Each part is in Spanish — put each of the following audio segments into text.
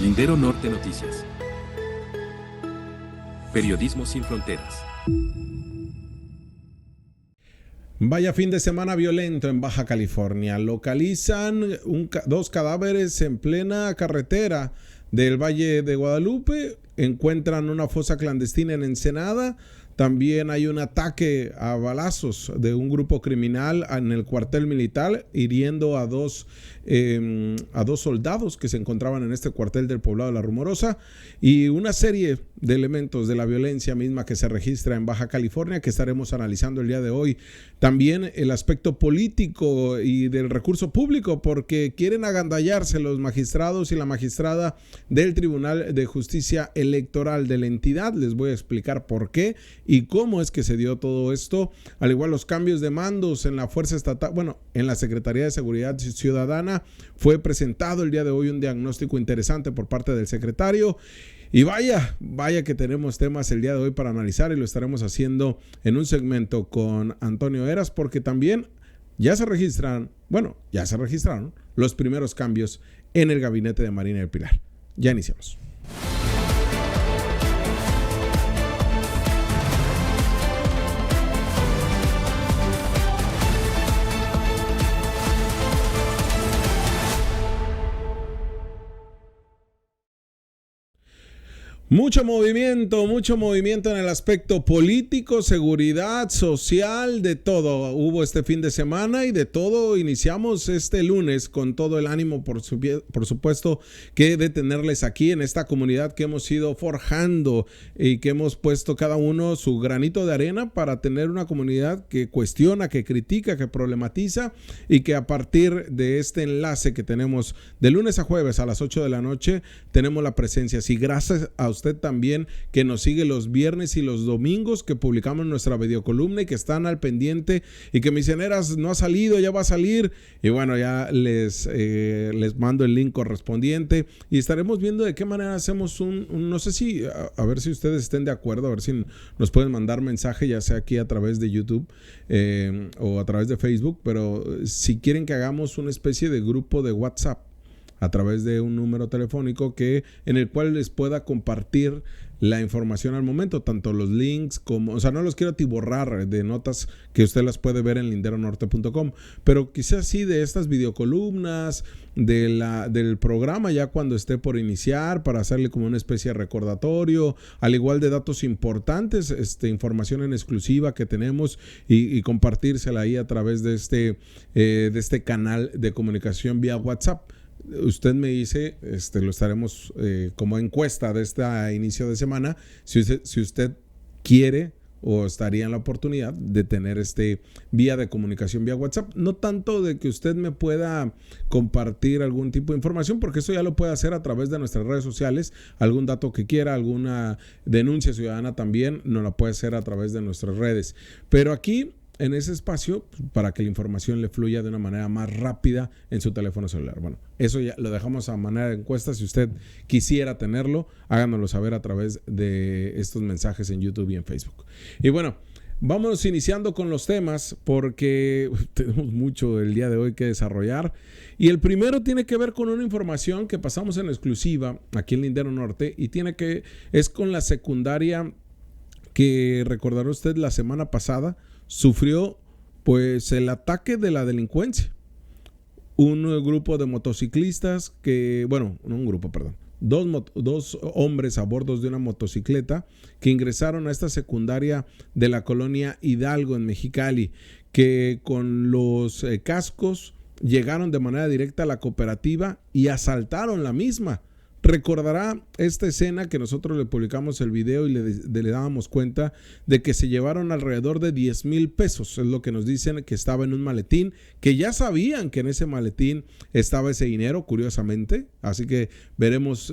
Lindero Norte Noticias. Periodismo sin fronteras. Vaya fin de semana violento en Baja California. Localizan dos cadáveres en plena carretera del Valle de Guadalupe. Encuentran una fosa clandestina en Ensenada. También hay un ataque a balazos de un grupo criminal en el cuartel militar, hiriendo a dos soldados que se encontraban en este cuartel del poblado de La Rumorosa, y una serie de elementos de la violencia misma que se registra en Baja California que estaremos analizando el día de hoy. También el aspecto político y del recurso público, porque quieren agandallarse los magistrados y la magistrada del Tribunal de Justicia Electoral de la entidad. Les voy a explicar por qué y cómo es que se dio todo esto, al igual los cambios de mandos en la Fuerza Estatal, en la Secretaría de Seguridad Ciudadana. Fue presentado el día de hoy un diagnóstico interesante por parte del secretario. Y vaya que tenemos temas el día de hoy para analizar, y lo estaremos haciendo en un segmento con Antonio Eras, porque también ya se registraron los primeros cambios en el gabinete de Marina del Pilar. Ya iniciamos. Mucho movimiento en el aspecto político, seguridad, social, de todo hubo este fin de semana, y de todo iniciamos este lunes con todo el ánimo, por supuesto, que de tenerles aquí en esta comunidad que hemos ido forjando y que hemos puesto cada uno su granito de arena para tener una comunidad que cuestiona, que critica, que problematiza, y que a partir de este enlace que tenemos de lunes a jueves a las 8 de la noche tenemos la presencia. Así, gracias a usted también que nos sigue los viernes y los domingos, que publicamos nuestra videocolumna y que están al pendiente y que me dicen: Eras, no ha salido, ya va a salir. Y bueno, ya les mando el link correspondiente y estaremos viendo de qué manera hacemos no sé si, a ver si ustedes estén de acuerdo, a ver si nos pueden mandar mensaje, ya sea aquí a través de YouTube o a través de Facebook, pero si quieren que hagamos una especie de grupo de WhatsApp a través de un número telefónico en el cual les pueda compartir la información al momento, tanto los links como, no los quiero atiborrar de notas que usted las puede ver en linderonorte.com, pero quizás sí de estas videocolumnas, del programa ya cuando esté por iniciar, para hacerle como una especie de recordatorio, al igual de datos importantes, información en exclusiva que tenemos, y compartírsela ahí a través de este canal de comunicación vía WhatsApp. Usted me dice, lo estaremos como encuesta de este inicio de semana, si usted quiere o estaría en la oportunidad de tener vía de comunicación vía WhatsApp. No tanto de que usted me pueda compartir algún tipo de información, porque eso ya lo puede hacer a través de nuestras redes sociales. Algún dato que quiera, alguna denuncia ciudadana también nos la puede hacer a través de nuestras redes. Pero aquí, en ese espacio, para que la información le fluya de una manera más rápida en su teléfono celular. Bueno, eso ya lo dejamos a manera de encuesta. Si usted quisiera tenerlo, háganoslo saber a través de estos mensajes en YouTube y en Facebook. Y bueno, vamos iniciando con los temas, porque tenemos mucho el día de hoy que desarrollar. Y el primero tiene que ver con una información que pasamos en exclusiva aquí en Lindero Norte, y es con la secundaria que, recordará usted, la semana pasada sufrió pues el ataque de la delincuencia. Un grupo de motociclistas dos hombres a bordo de una motocicleta que ingresaron a esta secundaria de la colonia Hidalgo en Mexicali, que con los cascos llegaron de manera directa a la cooperativa y asaltaron la misma. Recordará esta escena que nosotros le publicamos el video y le dábamos cuenta de que se llevaron alrededor de 10,000 pesos. Es lo que nos dicen que estaba en un maletín, que ya sabían que en ese maletín estaba ese dinero, curiosamente. Así que veremos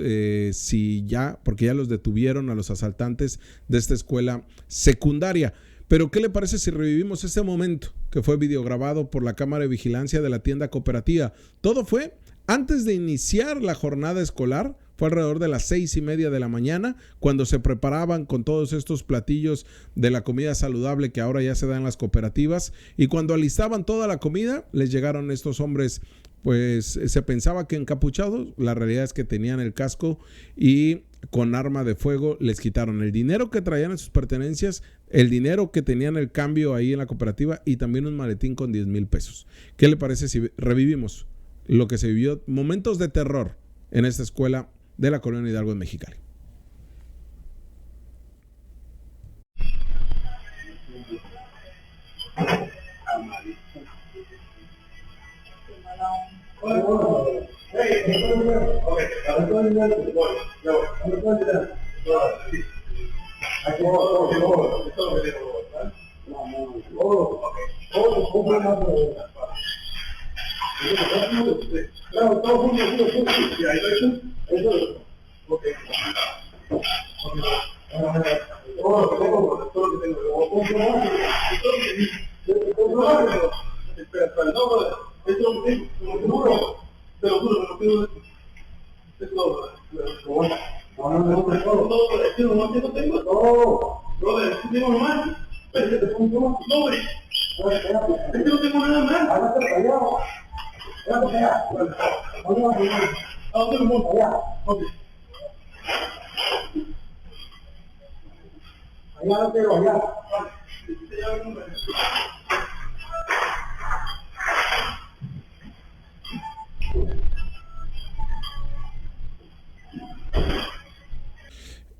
porque ya los detuvieron a los asaltantes de esta escuela secundaria. Pero ¿qué le parece si revivimos este momento que fue videograbado por la cámara de vigilancia de la tienda cooperativa? Todo fue antes de iniciar la jornada escolar. Fue alrededor de las 6:30 de la mañana, cuando se preparaban con todos estos platillos de la comida saludable que ahora ya se da en las cooperativas, y cuando alistaban toda la comida, les llegaron estos hombres pues se pensaba que encapuchados, la realidad es que tenían el casco y con arma de fuego les quitaron el dinero que traían en sus pertenencias, el dinero que tenían el cambio ahí en la cooperativa y también un maletín con 10,000 pesos. ¿Qué le parece si revivimos lo que se vivió, momentos de terror en esta escuela de la Colonia Hidalgo en Mexicali?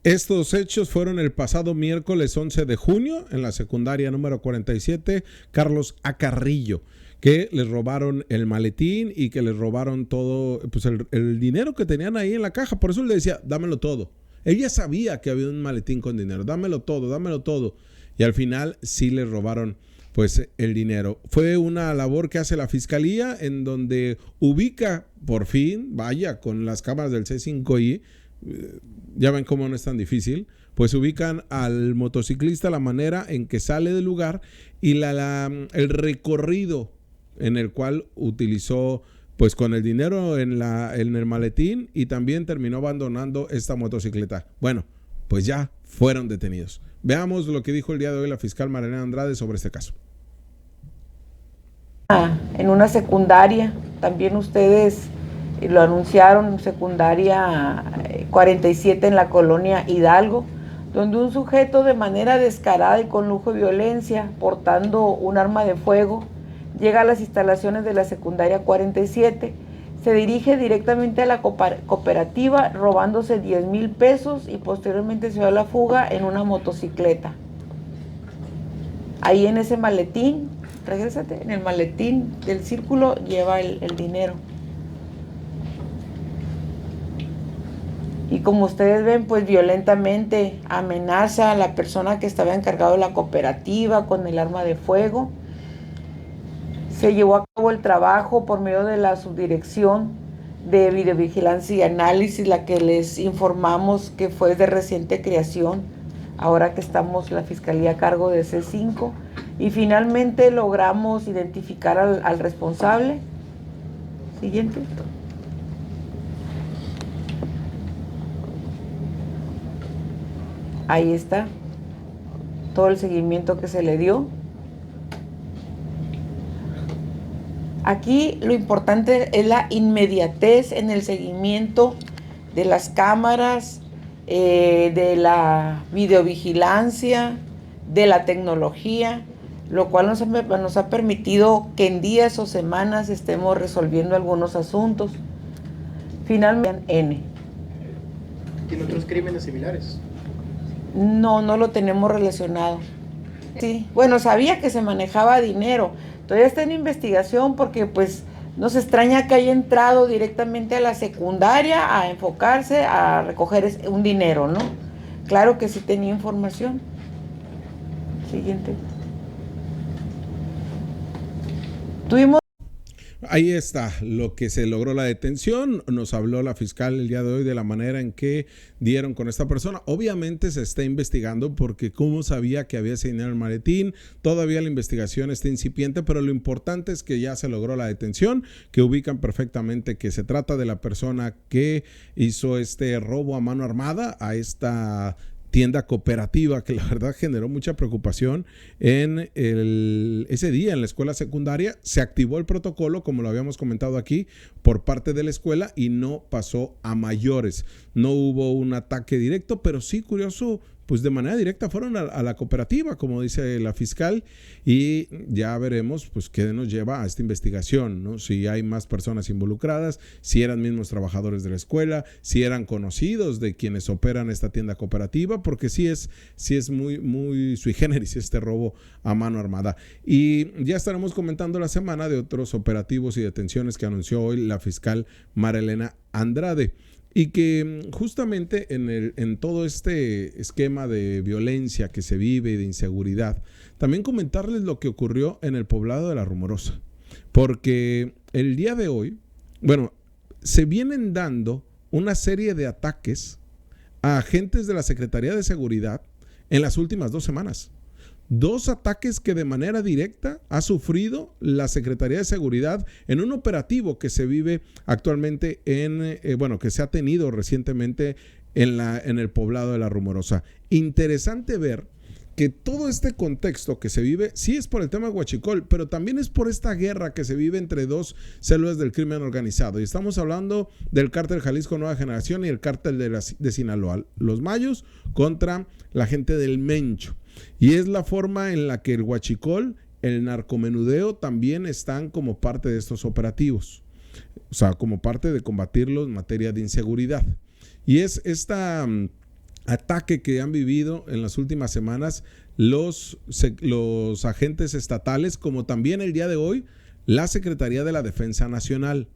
Estos hechos fueron el pasado miércoles 11 de junio en la secundaria número 47, Carlos A. Carrillo, que les robaron el maletín y que les robaron todo, pues el dinero que tenían ahí en la caja. Por eso le decía, dámelo todo. Ella sabía que había un maletín con dinero, dámelo todo, dámelo todo. Y al final sí les robaron pues el dinero. Fue una labor que hace la fiscalía en donde ubica por fin, vaya, con las cámaras del C5I, ya ven cómo no es tan difícil, pues ubican al motociclista, la manera en que sale del lugar y el recorrido en el cual utilizó pues con el dinero en el maletín y también terminó abandonando esta motocicleta. Bueno, pues ya fueron detenidos. Veamos lo que dijo el día de hoy la fiscal Marilena Andrade sobre este caso. En una secundaria, también ustedes lo anunciaron, secundaria 47 en la colonia Hidalgo, donde un sujeto de manera descarada y con lujo de violencia, portando un arma de fuego, llega a las instalaciones de la secundaria 47, se dirige directamente a la cooperativa robándose 10,000 pesos y posteriormente se da la fuga en una motocicleta. Ahí en ese maletín, regrésate, en el maletín del círculo lleva el dinero. Y como ustedes ven, pues violentamente amenaza a la persona que estaba encargado de la cooperativa con el arma de fuego. Se llevó a cabo el trabajo por medio de la subdirección de videovigilancia y análisis, la que les informamos que fue de reciente creación, ahora que estamos la fiscalía a cargo de C5, y finalmente logramos identificar al responsable. Siguiente. Ahí está todo el seguimiento que se le dio. Aquí lo importante es la inmediatez en el seguimiento de las cámaras, de la videovigilancia, de la tecnología, lo cual nos ha permitido que en días o semanas estemos resolviendo algunos asuntos. Finalmente, N. ¿Tiene otros crímenes similares? No lo tenemos relacionado. Sí, bueno, sabía que se manejaba dinero. Todavía está en investigación porque pues nos extraña que haya entrado directamente a la secundaria a enfocarse a recoger un dinero, ¿no? Claro que sí tenía información. Siguiente. Ahí está lo que se logró la detención. Nos habló la fiscal el día de hoy de la manera en que dieron con esta persona. Obviamente se está investigando porque cómo sabía que había ese dinero en el maletín. Todavía la investigación está incipiente, pero lo importante es que ya se logró la detención, que ubican perfectamente que se trata de la persona que hizo este robo a mano armada a esta tienda cooperativa, que la verdad generó mucha preocupación ese día en la escuela secundaria. Se activó el protocolo, como lo habíamos comentado aquí, por parte de la escuela y no pasó a mayores. No hubo un ataque directo, pero sí, curioso, pues de manera directa fueron a la cooperativa, como dice la fiscal, y ya veremos pues qué nos lleva a esta investigación, ¿no? Si hay más personas involucradas, si eran mismos trabajadores de la escuela, si eran conocidos de quienes operan esta tienda cooperativa, porque sí es muy, muy sui generis este robo a mano armada. Y ya estaremos comentando la semana de otros operativos y detenciones que anunció hoy la fiscal Marilena Andrade. Y que justamente en todo este esquema de violencia que se vive y de inseguridad, también comentarles lo que ocurrió en el poblado de La Rumorosa. Porque el día de hoy, se vienen dando una serie de ataques a agentes de la Secretaría de Seguridad en las últimas 2 semanas. 2 ataques que de manera directa ha sufrido la Secretaría de Seguridad en un operativo que se vive actualmente que se ha tenido recientemente en el poblado de La Rumorosa. Interesante ver que todo este contexto que se vive, sí es por el tema de Huachicol, pero también es por esta guerra que se vive entre 2 células del crimen organizado. Y estamos hablando del cártel Jalisco Nueva Generación y el cártel de Sinaloa, los Mayos contra la gente del Mencho. Y es la forma en la que el huachicol, el narcomenudeo también están como parte de estos operativos. O sea, como parte de combatirlos en materia de inseguridad. Y es ataque que han vivido en las últimas semanas los agentes estatales, como también el día de hoy la Secretaría de la Defensa Nacional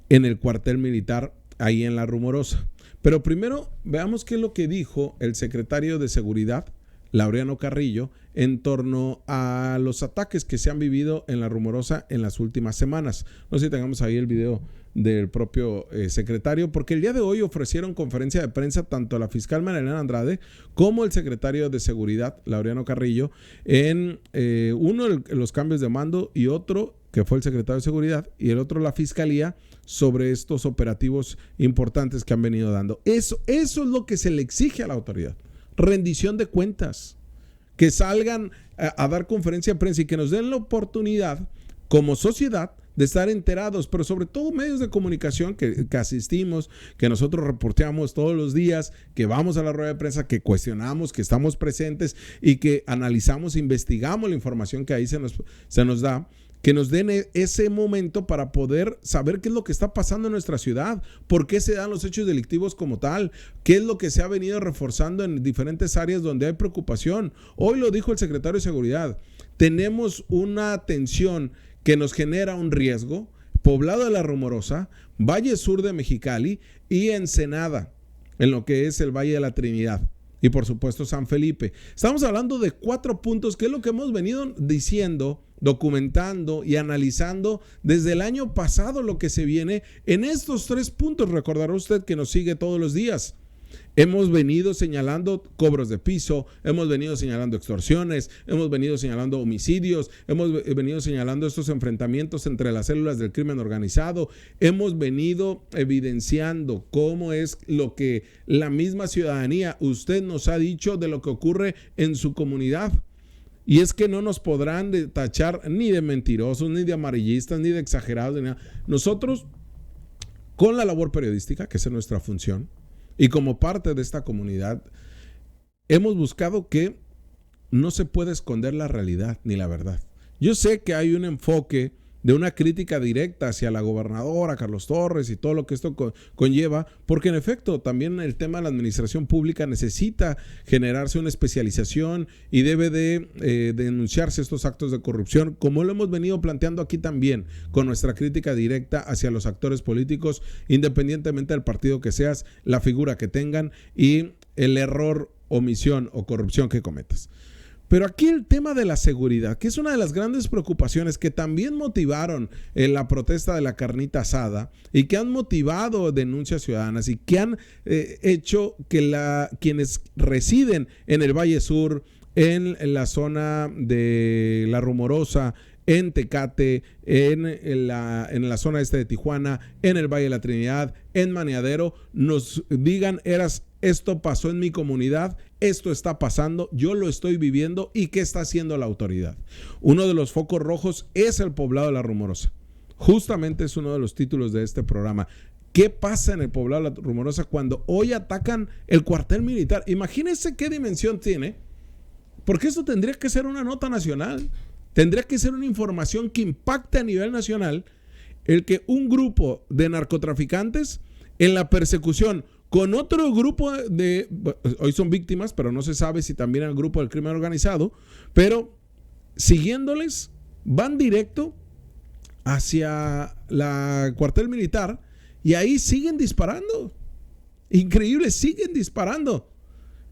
en el cuartel militar ahí en La Rumorosa. Pero primero veamos qué es lo que dijo el secretario de Seguridad, Laureano Carrillo, en torno a los ataques que se han vivido en La Rumorosa en las últimas semanas. No sé si tengamos ahí el video del propio secretario, porque el día de hoy ofrecieron conferencia de prensa tanto la fiscal Marilena Andrade como el secretario de Seguridad, Laureano Carrillo, en uno de los cambios de mando y otro que fue el secretario de Seguridad y el otro la Fiscalía, sobre estos operativos importantes que han venido dando. Eso es lo que se le exige a la autoridad. Rendición de cuentas, que salgan a dar conferencia de prensa y que nos den la oportunidad como sociedad de estar enterados, pero sobre todo medios de comunicación que asistimos, que nosotros reporteamos todos los días, que vamos a la rueda de prensa, que cuestionamos, que estamos presentes y que analizamos, investigamos la información que ahí se nos da, que nos den ese momento para poder saber qué es lo que está pasando en nuestra ciudad, por qué se dan los hechos delictivos como tal, qué es lo que se ha venido reforzando en diferentes áreas donde hay preocupación. Hoy lo dijo el secretario de Seguridad, tenemos una tensión que nos genera un riesgo, poblado de La Rumorosa, Valle Sur de Mexicali y Ensenada, en lo que es el Valle de la Trinidad. Y por supuesto San Felipe. Estamos hablando de 4 puntos, que es lo que hemos venido diciendo, documentando y analizando desde el año pasado, lo que se viene en estos 3 puntos. Recordará usted que nos sigue todos los días. Hemos venido señalando cobros de piso, hemos venido señalando extorsiones, hemos venido señalando homicidios, hemos venido señalando estos enfrentamientos entre las células del crimen organizado, hemos venido evidenciando cómo es lo que la misma ciudadanía, usted nos ha dicho de lo que ocurre en su comunidad. Y es que no nos podrán tachar ni de mentirosos, ni de amarillistas, ni de exagerados, ni nada. Nosotros, con la labor periodística, que es nuestra función, y como parte de esta comunidad, hemos buscado que no se puede esconder la realidad ni la verdad. Yo sé que hay un enfoque de una crítica directa hacia la gobernadora Carlos Torres y todo lo que esto conlleva, porque en efecto también el tema de la administración pública necesita generarse una especialización y debe de denunciarse estos actos de corrupción, como lo hemos venido planteando aquí también, con nuestra crítica directa hacia los actores políticos, independientemente del partido que seas, la figura que tengan y el error, omisión o corrupción que cometas. Pero aquí el tema de la seguridad, que es una de las grandes preocupaciones que también motivaron la protesta de la carnita asada y que han motivado denuncias ciudadanas y que han hecho que quienes residen en el Valle Sur, en la zona de La Rumorosa, en Tecate, en la zona este de Tijuana, en el Valle de la Trinidad, en Maniadero, nos digan, esto pasó en mi comunidad, esto está pasando, yo lo estoy viviendo y qué está haciendo la autoridad. Uno de los focos rojos es el poblado de La Rumorosa. Justamente es uno de los títulos de este programa. ¿Qué pasa en el poblado de La Rumorosa cuando hoy atacan el cuartel militar? Imagínense qué dimensión tiene, porque esto tendría que ser una nota nacional, tendría que ser una información que impacte a nivel nacional, el que un grupo de narcotraficantes en la persecución con otro grupo hoy son víctimas, pero no se sabe si también el grupo del crimen organizado, pero siguiéndoles, van directo hacia la cuartel militar y ahí siguen disparando. Increíble, siguen disparando.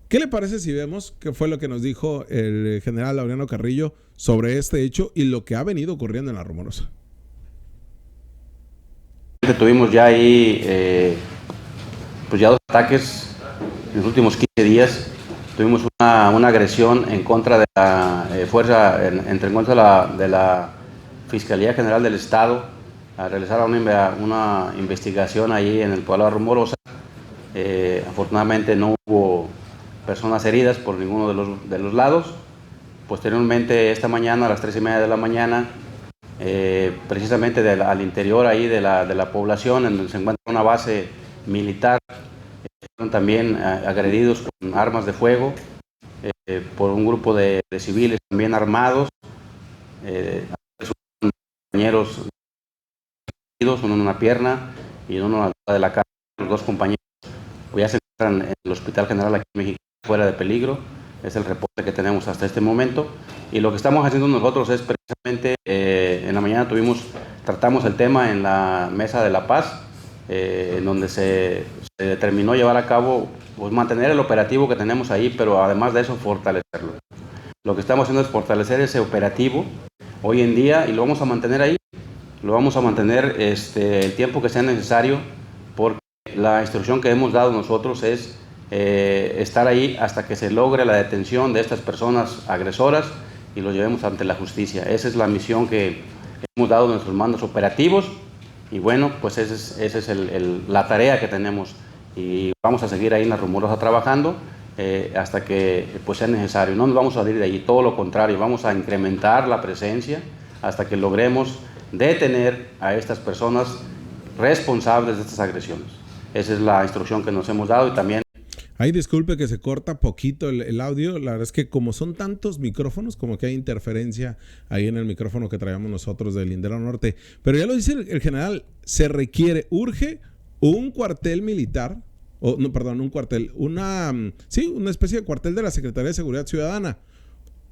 ¿Qué le parece si vemos qué fue lo que nos dijo el general Laureano Carrillo sobre este hecho y lo que ha venido ocurriendo en La Rumorosa? Tuvimos ya ahí pues ya 2 ataques en los últimos 15 días. Tuvimos una agresión en contra de la fuerza, en contra de la Fiscalía General del Estado, a realizar una investigación ahí en el pueblo de La Rumorosa. Afortunadamente no hubo personas heridas por ninguno de los lados. Posteriormente, esta mañana a las 3:30 de la mañana, precisamente al interior ahí de la población, en donde se encuentra una base militar, fueron también agredidos con armas de fuego por un grupo de civiles también armados. Compañeros heridos, uno en una pierna y uno en la altura de la cara. Los 2 compañeros pues ya se encuentran en el Hospital General aquí en México, fuera de peligro. Es el reporte que tenemos hasta este momento. Y lo que estamos haciendo nosotros es precisamente, en la mañana tratamos el tema en la Mesa de la Paz, en donde se determinó llevar a cabo, pues mantener el operativo que tenemos ahí, pero además de eso fortalecerlo. Lo que estamos haciendo es fortalecer ese operativo hoy en día y lo vamos a mantener ahí. Lo vamos a mantener el tiempo que sea necesario, porque la instrucción que hemos dado nosotros es estar ahí hasta que se logre la detención de estas personas agresoras y los llevemos ante la justicia. Esa es la misión que hemos dado a nuestros mandos operativos y bueno, pues esa es la tarea que tenemos y vamos a seguir ahí en La Rumorosa trabajando hasta que pues sea necesario. No nos vamos a salir de allí, todo lo contrario, vamos a incrementar la presencia hasta que logremos detener a estas personas responsables de estas agresiones. Esa es la instrucción que nos hemos dado y también... Ay, disculpe que se corta poquito el audio. La verdad es que como son tantos micrófonos, como que hay interferencia ahí en el micrófono que traíamos nosotros del Lindero Norte. Pero ya lo dice el general, urge un cuartel militar, una especie de cuartel de la Secretaría de Seguridad Ciudadana.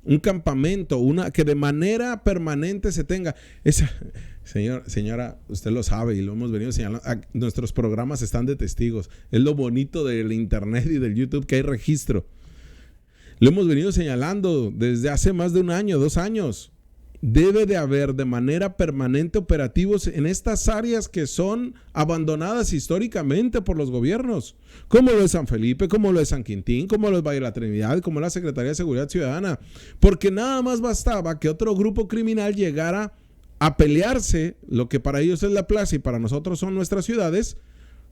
Un campamento, que de manera permanente se tenga. Señora, usted lo sabe y lo hemos venido señalando. Nuestros programas están de testigos. Es lo bonito del internet y del YouTube, que hay registro. Lo hemos venido señalando desde hace más de 1 año, 2 años. Debe de haber de manera permanente operativos en estas áreas que son abandonadas históricamente por los gobiernos, como lo de San Felipe, como lo de San Quintín, como lo de Valle de la Trinidad, como la Secretaría de Seguridad Ciudadana, porque nada más bastaba que otro grupo criminal llegara a pelearse, lo que para ellos es la plaza y para nosotros son nuestras ciudades,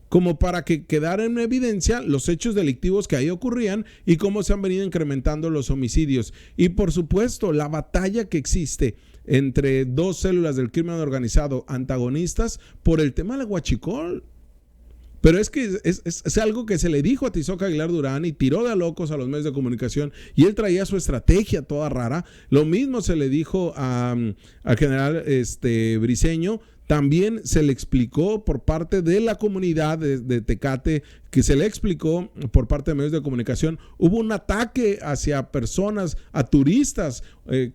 como para que quedara en evidencia los hechos delictivos que ahí ocurrían y cómo se han venido incrementando los homicidios. Y por supuesto, la batalla que existe entre 2 células del crimen organizado antagonistas por el tema del huachicol. Pero es que es algo que se le dijo a Tizoc Aguilar Durán y tiró de locos a los medios de comunicación y él traía su estrategia toda rara. Lo mismo se le dijo al general Briceño. También se le explicó por parte de la comunidad de Tecate, que se le explicó por parte de medios de comunicación. Hubo un ataque hacia personas, a turistas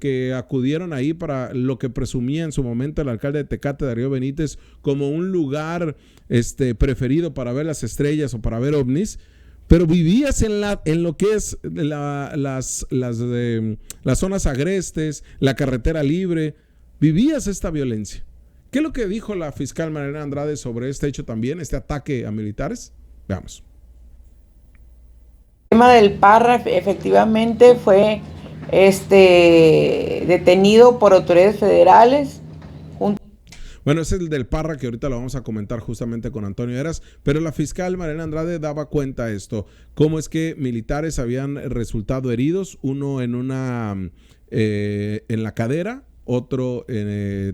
que acudieron ahí para lo que presumía en su momento el alcalde de Tecate, Darío Benítez, como un lugar preferido para ver las estrellas o para ver ovnis. Pero vivías en lo que es las zonas agrestes, la carretera libre. Vivías esta violencia. ¿Qué es lo que dijo la fiscal Mariana Andrade sobre este hecho también, este ataque a militares? Veamos. El tema del Parra efectivamente fue detenido por autoridades federales. Bueno, ese es el del Parra, que ahorita lo vamos a comentar justamente con Antonio Eras, pero la fiscal Mariana Andrade daba cuenta de esto, cómo es que militares habían resultado heridos, uno en la cadera, otro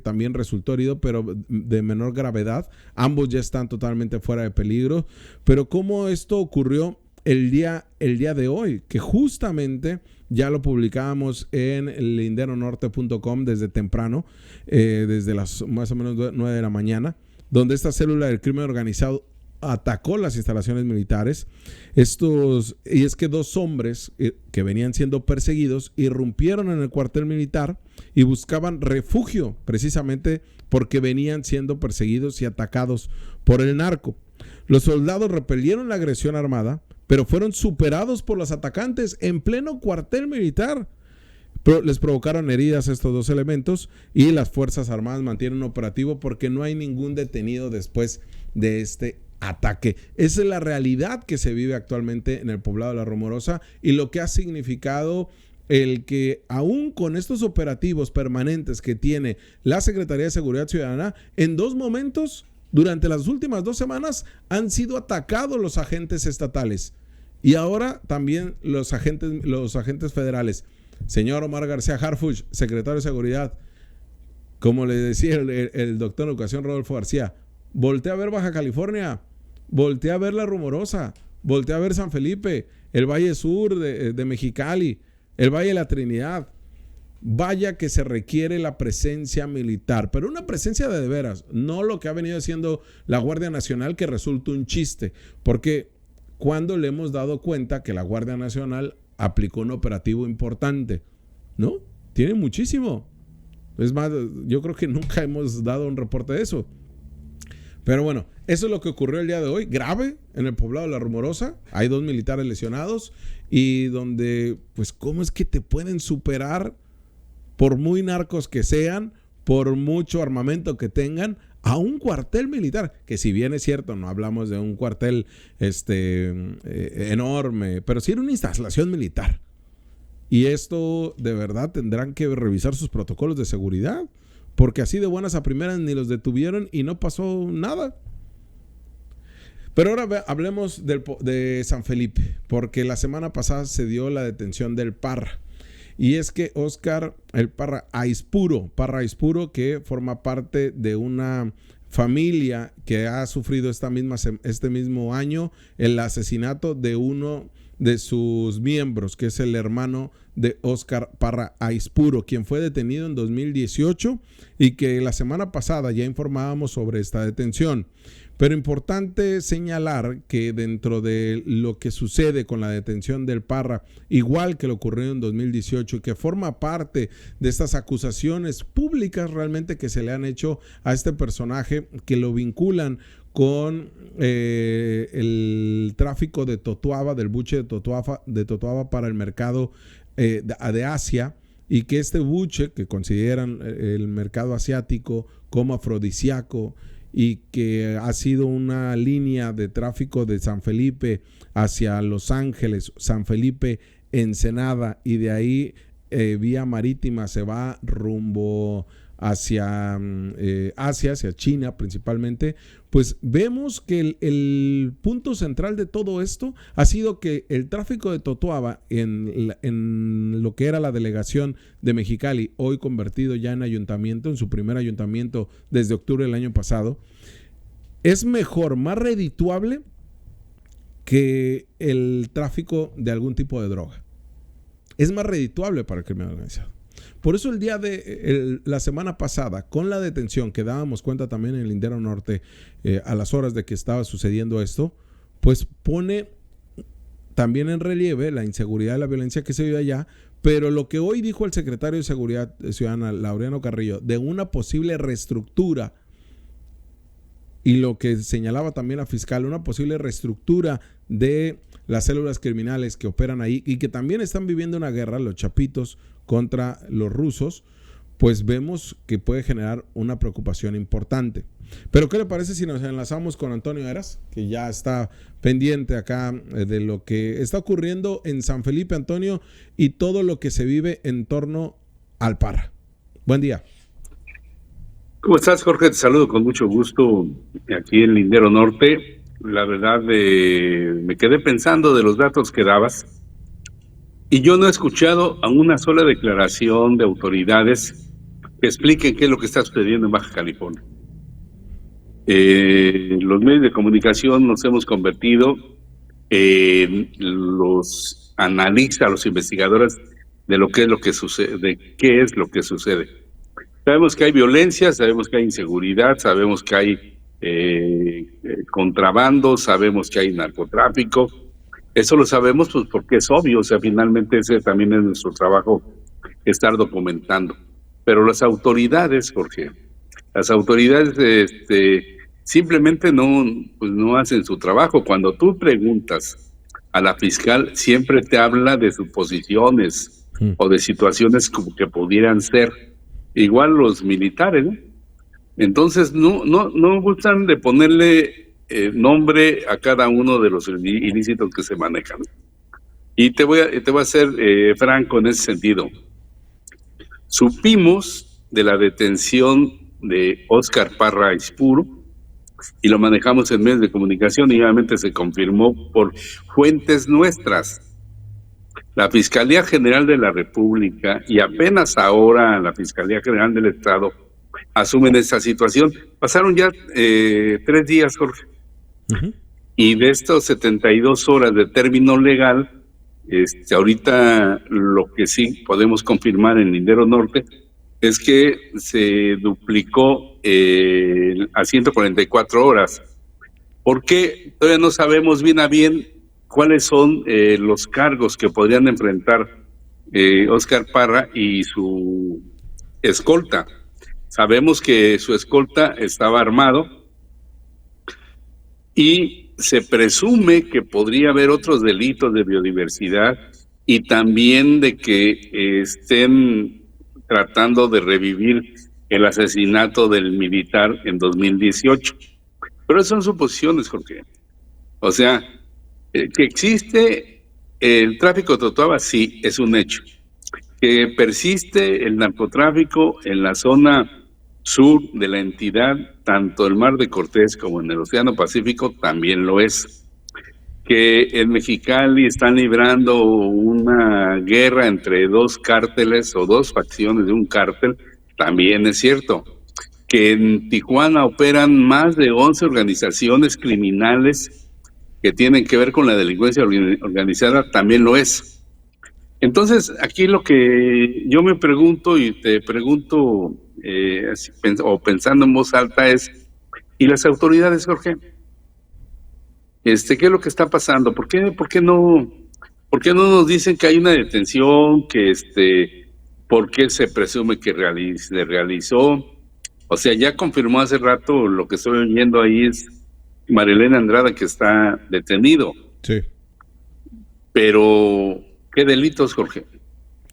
también resultó herido, pero de menor gravedad. Ambos ya están totalmente fuera de peligro. Pero cómo esto ocurrió el día de hoy, que justamente ya lo publicábamos en linderonorte.com desde temprano, desde las más o menos 9 de la mañana, donde esta célula del crimen organizado atacó las instalaciones militares. Y es que 2 hombres que venían siendo perseguidos irrumpieron en el cuartel militar y buscaban refugio, precisamente porque venían siendo perseguidos y atacados por el narco. Los soldados repelieron la agresión armada, pero fueron superados por los atacantes en pleno cuartel militar. Les provocaron heridas estos 2 elementos y las Fuerzas Armadas mantienen operativo porque no hay ningún detenido después de este ataque. Esa es la realidad que se vive actualmente en el poblado de La Rumorosa y lo que ha significado el que aún con estos operativos permanentes que tiene la Secretaría de Seguridad Ciudadana, en 2 momentos durante las últimas 2 semanas han sido atacados los agentes estatales y ahora también los agentes federales. Señor Omar García Harfuch, secretario de Seguridad, como le decía el doctor en educación Rodolfo García, voltea a ver Baja California, voltea a ver La Rumorosa, voltea a ver San Felipe, el Valle Sur de Mexicali, el Valle de la Trinidad. Vaya que se requiere la presencia militar, pero una presencia de veras, no lo que ha venido haciendo la Guardia Nacional, que resulta un chiste, porque cuando le hemos dado cuenta que la Guardia Nacional aplicó un operativo importante, ¿no? Tiene muchísimo. Es más, yo creo que nunca hemos dado un reporte de eso. Pero bueno, eso es lo que ocurrió el día de hoy, grave, en el poblado de La Rumorosa. Hay 2 militares lesionados y donde, pues, ¿cómo es que te pueden superar, por muy narcos que sean, por mucho armamento que tengan, a un cuartel militar? Que si bien es cierto, no hablamos de un cuartel enorme, pero sí era una instalación militar. Y esto de verdad tendrán que revisar sus protocolos de seguridad, porque así de buenas a primeras ni los detuvieron y no pasó nada. Pero ahora hablemos de San Felipe, porque la semana pasada se dio la detención del Parra. Y es que Óscar el Parra Aispuro, que forma parte de una familia que ha sufrido este mismo año el asesinato de uno de sus miembros, que es el hermano de Óscar Parra Aispuro, quien fue detenido en 2018 y que la semana pasada ya informábamos sobre esta detención. Pero importante señalar que dentro de lo que sucede con la detención del Parra, igual que lo ocurrió en 2018 y que forma parte de estas acusaciones públicas realmente que se le han hecho a este personaje, que lo vinculan con el tráfico de totuaba, del buche de totuaba para el mercado de Asia, y que este buche, que consideran el mercado asiático como afrodisíaco, y que ha sido una línea de tráfico de San Felipe hacia Los Ángeles, San Felipe, Ensenada, y de ahí vía marítima se va rumbo hacia Asia, hacia China principalmente. Pues vemos que el punto central de todo esto ha sido que el tráfico de totuaba en lo que era la delegación de Mexicali, hoy convertido ya en ayuntamiento, en su primer ayuntamiento desde octubre del año pasado, es mejor, más redituable que el tráfico de algún tipo de droga. Es más redituable para el crimen organizado. Por eso el día de la semana pasada, con la detención que dábamos cuenta también en el Lindero Norte, a las horas de que estaba sucediendo esto, pues pone también en relieve la inseguridad y la violencia que se vive allá, pero lo que hoy dijo el secretario de Seguridad Ciudadana, Laureano Carrillo, de una posible reestructura, y lo que señalaba también la fiscal, una posible reestructura de las células criminales que operan ahí y que también están viviendo una guerra, los chapitos contra los rusos, pues vemos que puede generar una preocupación importante. Pero ¿qué le parece si nos enlazamos con Antonio Eras, que ya está pendiente acá de lo que está ocurriendo en San Felipe, Antonio, y todo lo que se vive en torno al Parra? Buen día. ¿Cómo estás, Jorge? Te saludo con mucho gusto aquí en Lindero Norte. La verdad, me quedé pensando de los datos que dabas y yo no he escuchado a una sola declaración de autoridades que expliquen qué es lo que está sucediendo en Baja California. Los medios de comunicación nos hemos convertido en los analistas, los investigadores de lo que sucede, de qué es lo que sucede. Sabemos que hay violencia, sabemos que hay inseguridad, sabemos que hay contrabando, sabemos que hay narcotráfico. Eso lo sabemos pues porque es obvio, o sea, finalmente ese también es nuestro trabajo, estar documentando. Pero las autoridades, Jorge, las autoridades simplemente no hacen su trabajo. Cuando tú preguntas a la fiscal, siempre te habla de suposiciones o de situaciones como que pudieran ser. Igual los militares, ¿no? Entonces no gustan de ponerle nombre a cada uno de los ilícitos que se manejan. Y te voy a ser franco en ese sentido. Supimos de la detención de Óscar Parra Ispuro y lo manejamos en medios de comunicación y obviamente se confirmó por fuentes nuestras. La Fiscalía General de la República y apenas ahora la Fiscalía General del Estado asumen esta situación. Pasaron ya 3 días, Jorge. Uh-huh. Y de estos 72 horas de término legal, ahorita lo que sí podemos confirmar en Lindero Norte es que se duplicó a 144 horas. ¿Por qué? Todavía no sabemos bien a bien cuáles son los cargos que podrían enfrentar Óscar Parra y su escolta. Sabemos que su escolta estaba armado y se presume que podría haber otros delitos de biodiversidad y también de que estén tratando de revivir el asesinato del militar en 2018. Pero son suposiciones, Jorge. O sea, que existe el tráfico de Totoaba, sí, es un hecho. Que persiste el narcotráfico en la zona sur de la entidad, tanto el Mar de Cortés como en el Océano Pacífico, también lo es. Que en Mexicali están librando una guerra entre 2 cárteles o 2 facciones de un cártel, también es cierto. Que en Tijuana operan más de 11 organizaciones criminales que tienen que ver con la delincuencia organizada, también lo es. Entonces, aquí lo que yo me pregunto y te pregunto, o pensando en voz alta, es, ¿y las autoridades, Jorge? ¿Qué es lo que está pasando? ¿Por qué no nos dicen que hay una detención, que por qué se presume que se realizó? O sea, ya confirmó hace rato, lo que estoy oyendo ahí es Marilena Andrada, que está detenido. Sí. Pero ¿qué delitos, Jorge?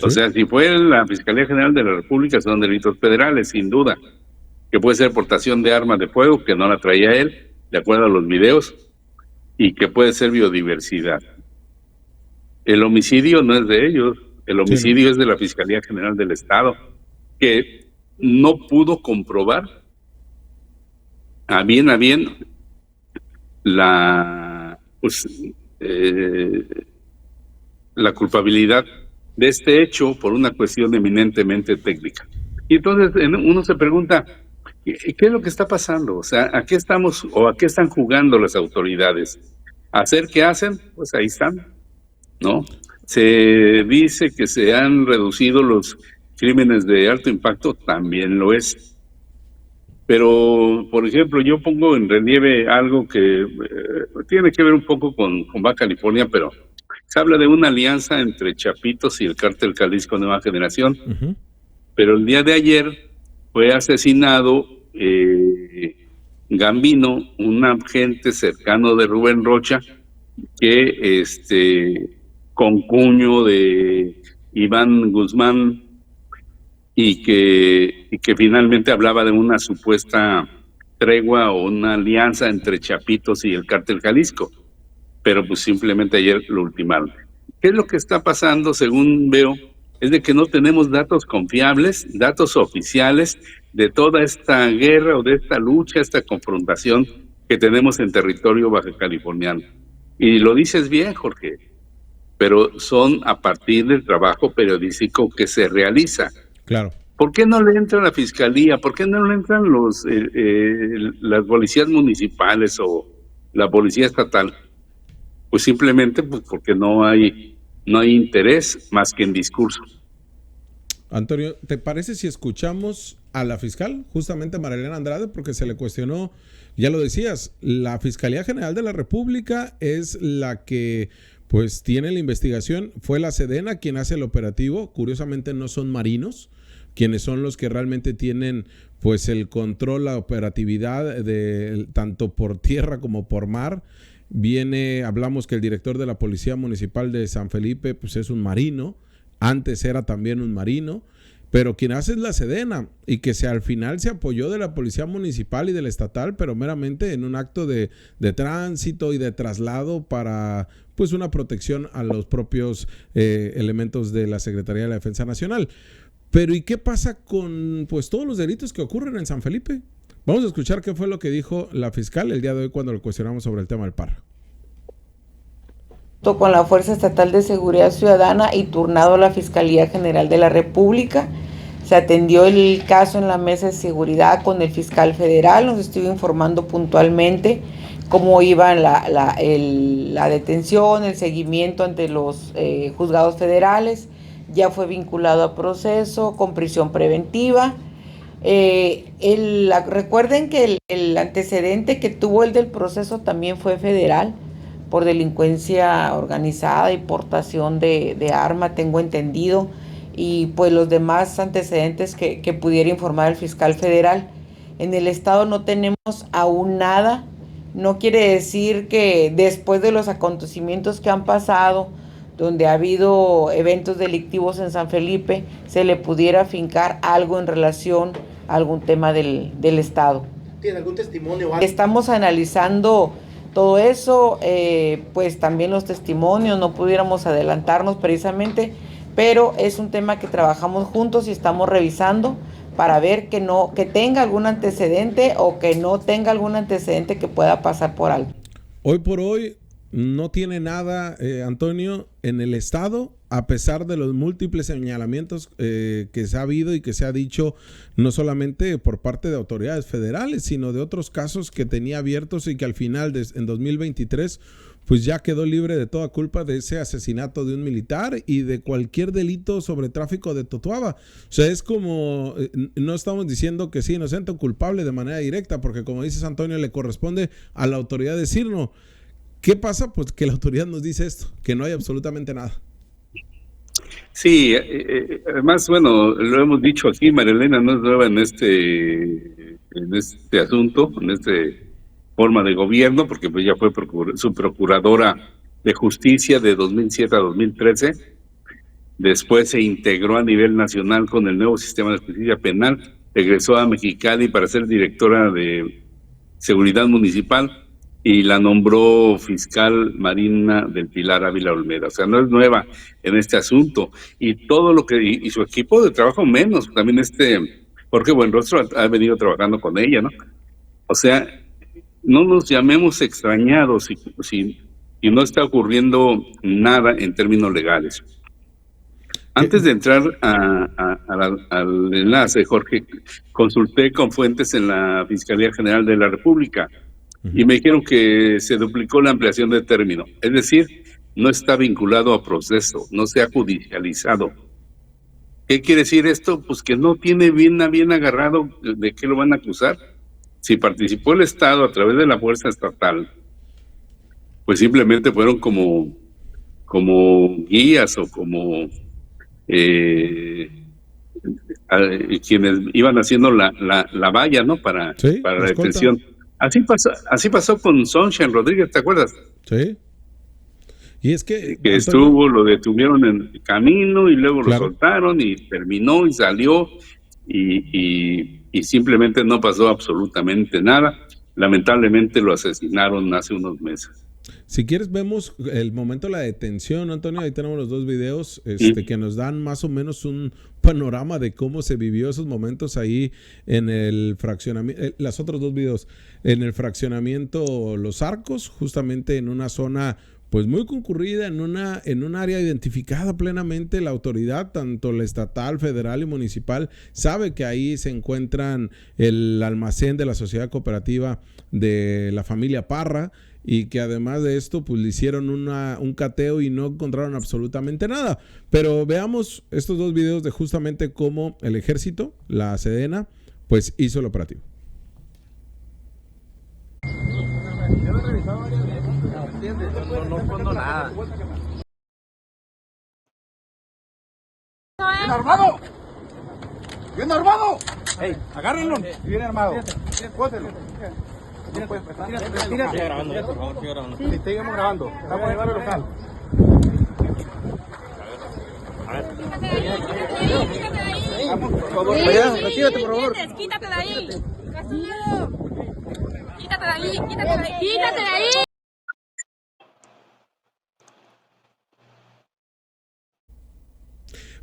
O sea, si fue la Fiscalía General de la República, son delitos federales, sin duda. Que puede ser portación de armas de fuego, que no la traía él, de acuerdo a los videos, y que puede ser biodiversidad. El homicidio no es de ellos, el homicidio es de la Fiscalía General del Estado, que no pudo comprobar a bien la culpabilidad de este hecho por una cuestión eminentemente técnica. Y entonces uno se pregunta, ¿qué es lo que está pasando? O sea, ¿a qué estamos o a qué están jugando las autoridades? ¿A hacer qué hacen? Pues ahí están, ¿no? Se dice que se han reducido los crímenes de alto impacto, también lo es. Pero, por ejemplo, yo pongo en relieve algo que tiene que ver un poco con Baja California, pero se habla de una alianza entre Chapitos y el Cártel Jalisco Nueva Generación. Uh-huh. Pero el día de ayer fue asesinado Gambino, un agente cercano de Rubén Rocha, que con cuño de Iván Guzmán, y que finalmente hablaba de una supuesta tregua o una alianza entre Chapitos y el Cártel Jalisco, pero pues simplemente ayer lo ultimaron. ¿Qué es lo que está pasando, según veo? Es de que no tenemos datos confiables, datos oficiales de toda esta guerra o de esta lucha, esta confrontación que tenemos en territorio bajacaliforniano. Y lo dices bien, Jorge, pero son a partir del trabajo periodístico que se realiza. Claro. ¿Por qué no le entra la fiscalía? ¿Por qué no le entran las policías municipales o la policía estatal? Pues simplemente pues porque no hay interés más que en discurso. Antonio, ¿te parece si escuchamos a la fiscal, justamente María Elena Andrade, porque se le cuestionó, ya lo decías, la Fiscalía General de la República es la que pues tiene la investigación, fue la Sedena quien hace el operativo, curiosamente no son marinos, quienes son los que realmente tienen pues el control, la operatividad de tanto por tierra como por mar. Hablamos que el director de la Policía Municipal de San Felipe pues es un marino, antes era también un marino, pero quien hace es la Sedena y que al final se apoyó de la Policía Municipal y de la Estatal, pero meramente en un acto de tránsito y de traslado para pues una protección a los propios elementos de la Secretaría de la Defensa Nacional. Pero ¿y qué pasa con pues todos los delitos que ocurren en San Felipe? Vamos a escuchar qué fue lo que dijo la fiscal el día de hoy cuando le cuestionamos sobre el tema del paro. Con la Fuerza Estatal de Seguridad Ciudadana y turnado a la Fiscalía General de la República, se atendió el caso en la mesa de seguridad con el fiscal federal, nos estuvo informando puntualmente cómo iba la detención, el seguimiento ante los juzgados federales. Ya fue vinculado a proceso con prisión preventiva. Recuerden que el antecedente que tuvo el del proceso también fue federal por delincuencia organizada y portación de arma, tengo entendido, y pues los demás antecedentes que pudiera informar el fiscal federal. En el estado no tenemos aún nada, no quiere decir que después de los acontecimientos que han pasado, donde ha habido eventos delictivos en San Felipe, se le pudiera fincar algo en relación a algún tema del estado. ¿Tiene algún testimonio? Estamos analizando todo eso, pues también los testimonios, no pudiéramos adelantarnos precisamente, pero es un tema que trabajamos juntos y estamos revisando para ver que tenga algún antecedente o que no tenga algún antecedente que pueda pasar por alto. Hoy por hoy no tiene nada, Antonio, en el estado, a pesar de los múltiples señalamientos que se ha habido y que se ha dicho no solamente por parte de autoridades federales, sino de otros casos que tenía abiertos y que al final, en 2023, pues ya quedó libre de toda culpa de ese asesinato de un militar y de cualquier delito sobre tráfico de totuaba. O sea, es como, no estamos diciendo que sí, inocente o culpable de manera directa, porque como dices, Antonio, le corresponde a la autoridad decirnos. ¿Qué pasa? Pues que la autoridad nos dice esto, que no hay absolutamente nada. Sí, además, bueno, lo hemos dicho aquí, María Elena no es nueva en este asunto, en esta forma de gobierno, porque pues ya fue su procuradora de justicia de 2007 a 2013. Después se integró a nivel nacional con el nuevo sistema de justicia penal, regresó a Mexicali para ser directora de seguridad municipal y la nombró fiscal Marina del Pilar Ávila Olmeda. O sea, no es nueva en este asunto. Y todo lo que, y su equipo de trabajo menos, también Jorge Buenrostro ha venido trabajando con ella, ¿no? O sea, no nos llamemos extrañados si no está ocurriendo nada en términos legales. Antes de entrar al enlace, Jorge, consulté con fuentes en la Fiscalía General de la República y me dijeron que se duplicó la ampliación de término. Es decir, no está vinculado a proceso, no se ha judicializado. ¿Qué quiere decir esto? Pues que no tiene bien agarrado de qué lo van a acusar. Si participó el Estado a través de la fuerza estatal, pues simplemente fueron como guías o como quienes iban haciendo la valla, ¿no? Para la detención. Así pasó con Sunshine Rodríguez, ¿te acuerdas? Sí. Y es que Antonio, lo detuvieron en el camino y luego lo soltaron y terminó y salió y simplemente no pasó absolutamente nada. Lamentablemente lo asesinaron hace unos meses. Si quieres, vemos el momento de la detención, Antonio. Ahí tenemos los dos videos que nos dan más o menos un panorama de cómo se vivió esos momentos ahí en el fraccionamiento. Los otros dos videos, en el fraccionamiento Los Arcos, justamente en una zona pues muy concurrida, en un área identificada plenamente. La autoridad, tanto la estatal, federal y municipal, sabe que ahí se encuentran el almacén de la sociedad cooperativa de la familia Parra, y que además de esto pues le hicieron un cateo y no encontraron absolutamente nada. Pero veamos estos dos videos de justamente cómo el ejército, la Sedena, pues hizo el operativo. Yo lo he revisado varias veces, no escondo nada. ¡Bien armado! ¡Bien armado! ¡Ey, agárrenlo! Bien armado. Pótelo. Sigue grabando, por favor, sigue grabando. Sí, seguimos grabando. Estamos en el barrio local. Retírate, por favor. Quítate de ahí. Quítate de ahí, quítate de ahí, quítate de ahí.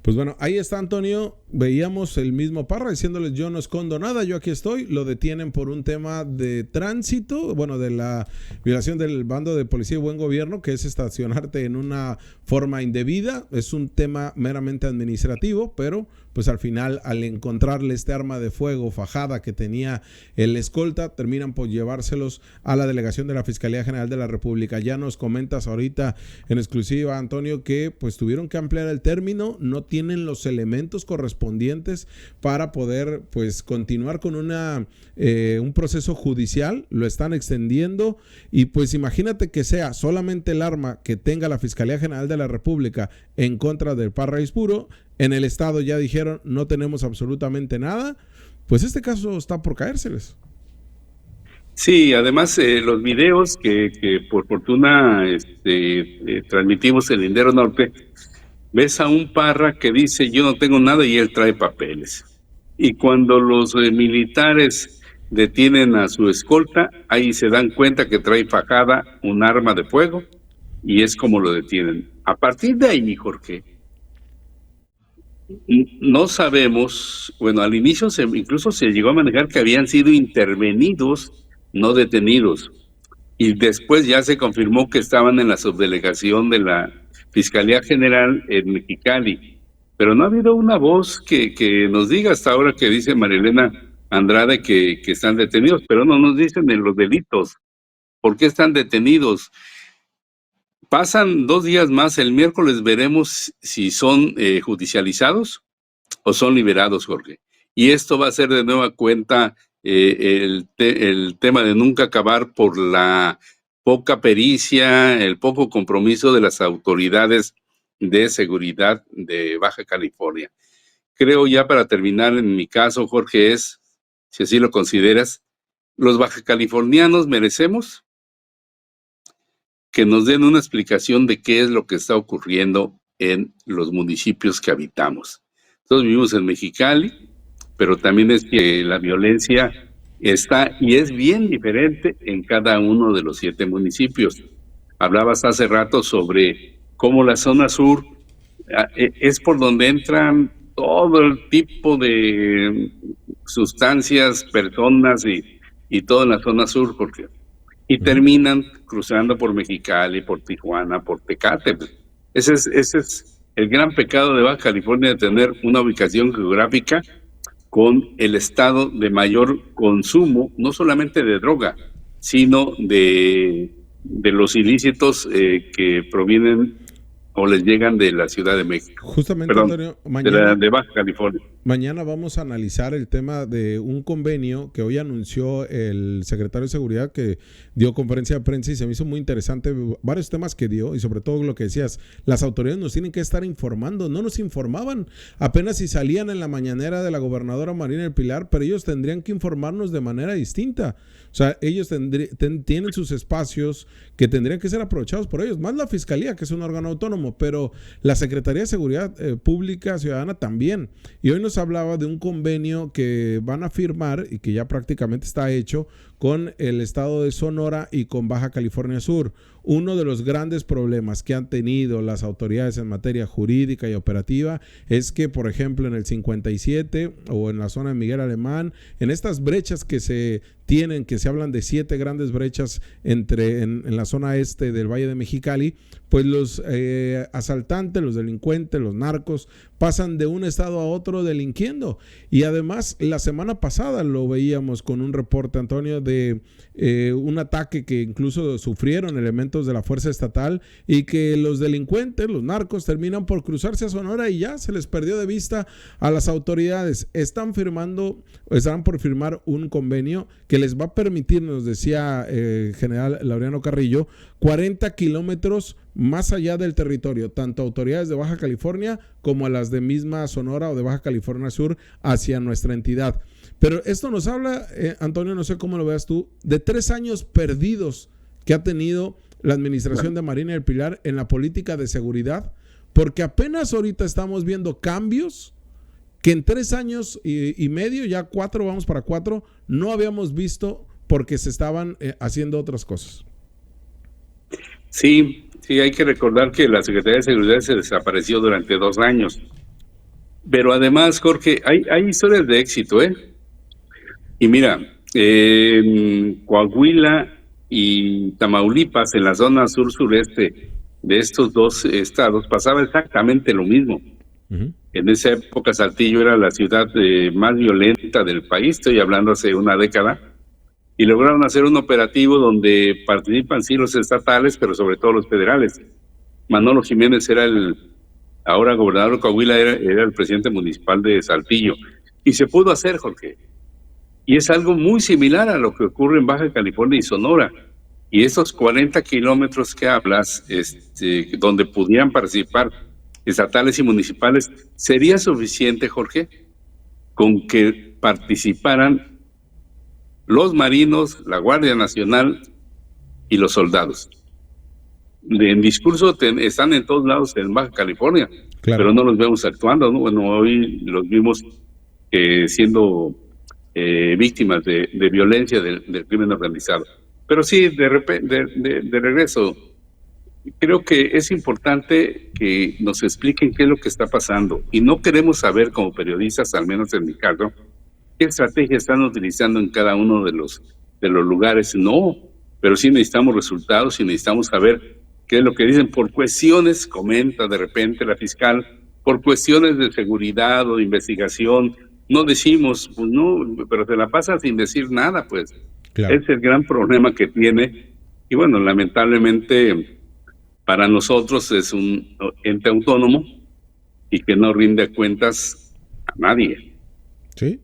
Pues bueno, ahí está, Antonio. Veíamos el mismo Parra diciéndoles: yo no escondo nada, yo aquí estoy. Lo detienen por un tema de tránsito, bueno, de la violación del bando de policía y buen gobierno, que es estacionarte en una forma indebida. Es un tema meramente administrativo, pero pues al final, al encontrarle este arma de fuego fajada que tenía el escolta, terminan por llevárselos a la delegación de la Fiscalía General de la República. Ya nos comentas ahorita en exclusiva, Antonio, que pues tuvieron que ampliar el término, no tienen los elementos correspondientes para poder pues continuar con un proceso judicial, lo están extendiendo, y pues imagínate que sea solamente el arma que tenga la Fiscalía General de la República en contra del Parra Ispuro. En el estado ya dijeron: no tenemos absolutamente nada. Pues este caso está por caérseles. Sí, además los videos que por fortuna transmitimos en Lindero Norte, ves a un Parra que dice: yo no tengo nada, y él trae papeles. Y cuando los militares detienen a su escolta, ahí se dan cuenta que trae fajada un arma de fuego, y es como lo detienen. A partir de ahí, Jorge, no sabemos, bueno, al inicio incluso se llegó a manejar que habían sido intervenidos, no detenidos, y después ya se confirmó que estaban en la subdelegación de la Fiscalía General en Mexicali, pero no ha habido una voz que nos diga hasta ahora, que dice Marilena Andrade que están detenidos, pero no nos dicen de los delitos. ¿Por qué están detenidos? Pasan 2 días más, el miércoles veremos si son judicializados o son liberados, Jorge. Y esto va a ser de nueva cuenta el tema de nunca acabar, por la poca pericia, el poco compromiso de las autoridades de seguridad de Baja California. Creo, ya para terminar, en mi caso, Jorge, si así lo consideras, los bajacalifornianos merecemos que nos den una explicación de qué es lo que está ocurriendo en los municipios que habitamos. Todos vivimos en Mexicali, pero también es que la violencia está y es bien diferente en cada uno de los 7 municipios. Hablabas hace rato sobre cómo la zona sur es por donde entran todo el tipo de sustancias, personas y todo en la zona sur, porque y terminan cruzando por Mexicali, por Tijuana, por Tecate. Ese es el gran pecado de Baja California, de tener una ubicación geográfica con el estado de mayor consumo, no solamente de droga, sino de los ilícitos que provienen o les llegan de la Ciudad de México. Justamente, perdón, Antonio, mañana, de Baja California. Mañana vamos a analizar el tema de un convenio que hoy anunció el secretario de Seguridad, que dio conferencia de prensa, y se me hizo muy interesante varios temas que dio, y sobre todo lo que decías, las autoridades nos tienen que estar informando. No nos informaban apenas si salían en la mañanera de la gobernadora Marina del Pilar, pero ellos tendrían que informarnos de manera distinta. O sea, ellos tienen sus espacios que tendrían que ser aprovechados por ellos, más la Fiscalía, que es un órgano autónomo, pero la Secretaría de Seguridad Pública Ciudadana también. Y hoy nos hablaba de un convenio que van a firmar y que ya prácticamente está hecho con el estado de Sonora y con Baja California Sur. uno de los grandes problemas que han tenido las autoridades en materia jurídica y operativa es que, por ejemplo, en el 57 o en la zona de Miguel Alemán, en estas brechas que se tienen, que se hablan de 7 grandes brechas en la zona este del Valle de Mexicali, pues los asaltantes, los delincuentes, los narcos pasan de un estado a otro delinquiendo. Y además la semana pasada lo veíamos con un reporte, Antonio, de un ataque que incluso sufrieron elementos de la fuerza estatal y que los delincuentes, los narcos, terminan por cruzarse a Sonora y ya se les perdió de vista a las autoridades. Están por firmar un convenio que les va a permitir, nos decía general Laureano Carrillo, 40 kilómetros más allá del territorio, tanto a autoridades de Baja California como a las de misma Sonora o de Baja California Sur hacia nuestra entidad. Pero esto nos habla, Antonio, no sé cómo lo veas tú, de 3 años perdidos que ha tenido la administración de Marina del Pilar en la política de seguridad, porque apenas ahorita estamos viendo cambios que en 3 años y medio, ya 4, vamos para 4, no habíamos visto porque se estaban haciendo otras cosas. Sí, hay que recordar que la Secretaría de Seguridad se desapareció durante 2 años. Pero además, Jorge, hay historias de éxito, ¿eh? Y mira, en Coahuila y Tamaulipas, en la zona sur-sureste de estos 2 estados, pasaba exactamente lo mismo. Uh-huh. En esa época Saltillo era la ciudad más violenta del país, estoy hablando hace una década, y lograron hacer un operativo donde participan sí los estatales, pero sobre todo los federales. Manolo Jiménez era ahora gobernador de Coahuila, era el presidente municipal de Saltillo, y se pudo hacer, Jorge. Y es algo muy similar a lo que ocurre en Baja California y Sonora. Y esos 40 kilómetros que hablas, donde pudieran participar estatales y municipales, ¿sería suficiente, Jorge, con que participaran los marinos, la Guardia Nacional y los soldados? En discurso están en todos lados en Baja California, claro, pero no los vemos actuando, ¿no? Bueno, hoy los vimos siendo víctimas de violencia del crimen organizado. Pero sí, de regreso, creo que es importante que nos expliquen qué es lo que está pasando. Y no queremos saber como periodistas, al menos en mi caso, qué estrategia están utilizando en cada uno de los lugares. No, pero sí necesitamos resultados y necesitamos saber qué es lo que dicen. Por cuestiones, comenta de repente la fiscal, por cuestiones de seguridad o de investigación, no decimos, pues no, pero te la pasa sin decir nada, pues. Claro. Es el gran problema que tiene. Y bueno, lamentablemente para nosotros es un ente autónomo y que no rinde cuentas a nadie. Sí.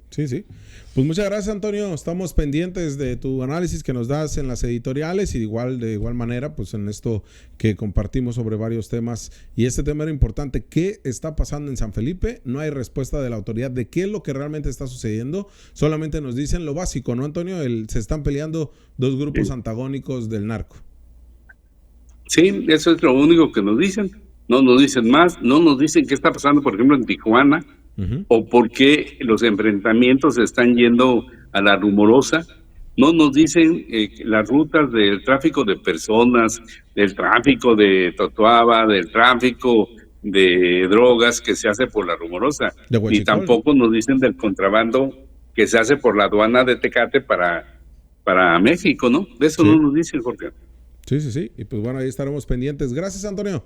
Pues muchas gracias, Antonio. Estamos pendientes de tu análisis que nos das en las editoriales y de igual manera, pues en esto que compartimos sobre varios temas. Y este tema era importante. ¿Qué está pasando en San Felipe? No hay respuesta de la autoridad de qué es lo que realmente está sucediendo. Solamente nos dicen lo básico, ¿no, Antonio? Se están peleando 2 grupos antagónicos del narco. Sí, eso es lo único que nos dicen. No nos dicen más. No nos dicen qué está pasando, por ejemplo, en Tijuana. Uh-huh. O por qué los enfrentamientos se están yendo a la Rumorosa. No nos dicen las rutas del tráfico de personas, del tráfico de Totoaba, del tráfico de drogas que se hace por la Rumorosa. Ni tampoco nos dicen del contrabando que se hace por la aduana de Tecate para México, ¿no? De eso sí. No nos dicen, Jorge. Sí. Y pues bueno, ahí estaremos pendientes. Gracias, Antonio.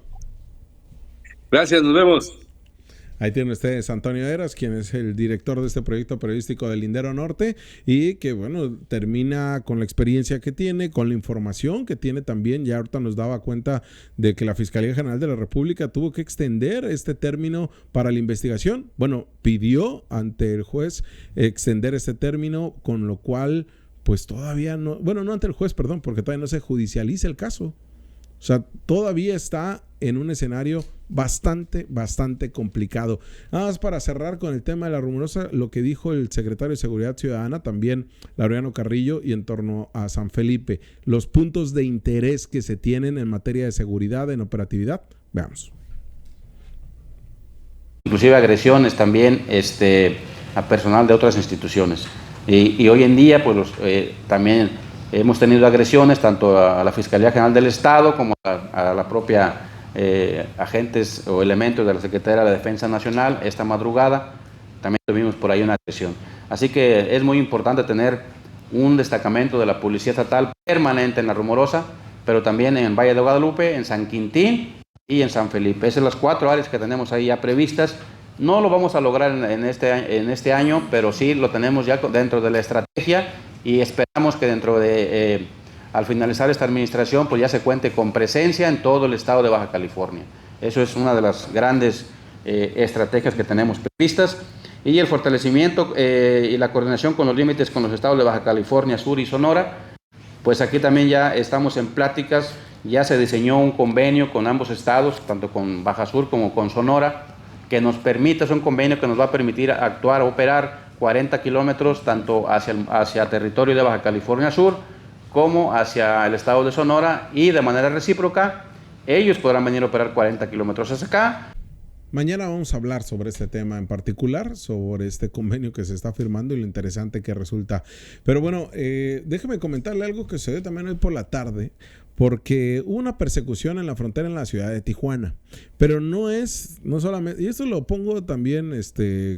Gracias, nos vemos. Ahí tienen ustedes Antonio Eras, quien es el director de este proyecto periodístico del Lindero Norte y que, bueno, termina con la experiencia que tiene, con la información que tiene también. Ya ahorita nos daba cuenta de que la Fiscalía General de la República tuvo que extender este término para la investigación. Bueno, pidió ante el juez extender este término, con lo cual, pues todavía no, bueno, no ante el juez, perdón, porque todavía no se judicializa el caso. O sea, todavía está en un escenario bastante complicado. Nada más para cerrar con el tema de la Rumorosa, lo que dijo el secretario de Seguridad Ciudadana, también Laureano Carrillo, y en torno a San Felipe, los puntos de interés que se tienen en materia de seguridad, en operatividad. Veamos. Inclusive agresiones también a personal de otras instituciones. Y hoy en día, pues también Hemos tenido agresiones tanto a la Fiscalía General del Estado como a la propia agentes o elementos de la Secretaría de la Defensa Nacional. Esta madrugada también tuvimos por ahí una agresión. Así que es muy importante tener un destacamento de la Policía Estatal permanente en La Rumorosa, pero también en Valle de Guadalupe, en San Quintín y en San Felipe. Esas son las 4 áreas que tenemos ahí ya previstas. No lo vamos a lograr en este año, pero sí lo tenemos ya dentro de la estrategia y esperamos que al finalizar esta administración, pues ya se cuente con presencia en todo el estado de Baja California. Eso es una de las grandes estrategias que tenemos previstas. Y el fortalecimiento y la coordinación con los límites con los estados de Baja California Sur y Sonora, pues aquí también ya estamos en pláticas, ya se diseñó un convenio con ambos estados, tanto con Baja Sur como con Sonora, que nos permite, es un convenio que nos va a permitir actuar, operar 40 kilómetros tanto hacia territorio de Baja California Sur como hacia el estado de Sonora, y de manera recíproca ellos podrán venir a operar 40 kilómetros hacia acá. Mañana vamos a hablar sobre este tema en particular, sobre este convenio que se está firmando y lo interesante que resulta. Pero bueno, déjeme comentarle algo que sucedió también hoy por la tarde, porque hubo una persecución en la frontera en la ciudad de Tijuana. Pero no solamente, y esto lo pongo también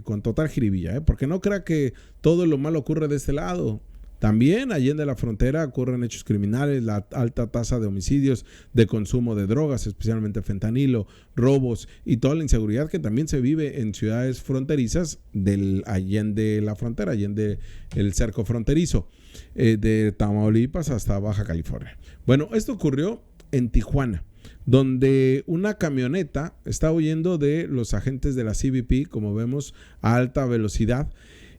con total jiribilla, porque no crea que todo lo malo ocurre de este lado. También allende la frontera ocurren hechos criminales, la alta tasa de homicidios, de consumo de drogas, especialmente fentanilo, robos y toda la inseguridad que también se vive en ciudades fronterizas allende la frontera, allende el cerco fronterizo, de Tamaulipas hasta Baja California. Bueno, esto ocurrió en Tijuana, donde una camioneta está huyendo de los agentes de la CBP, como vemos, a alta velocidad,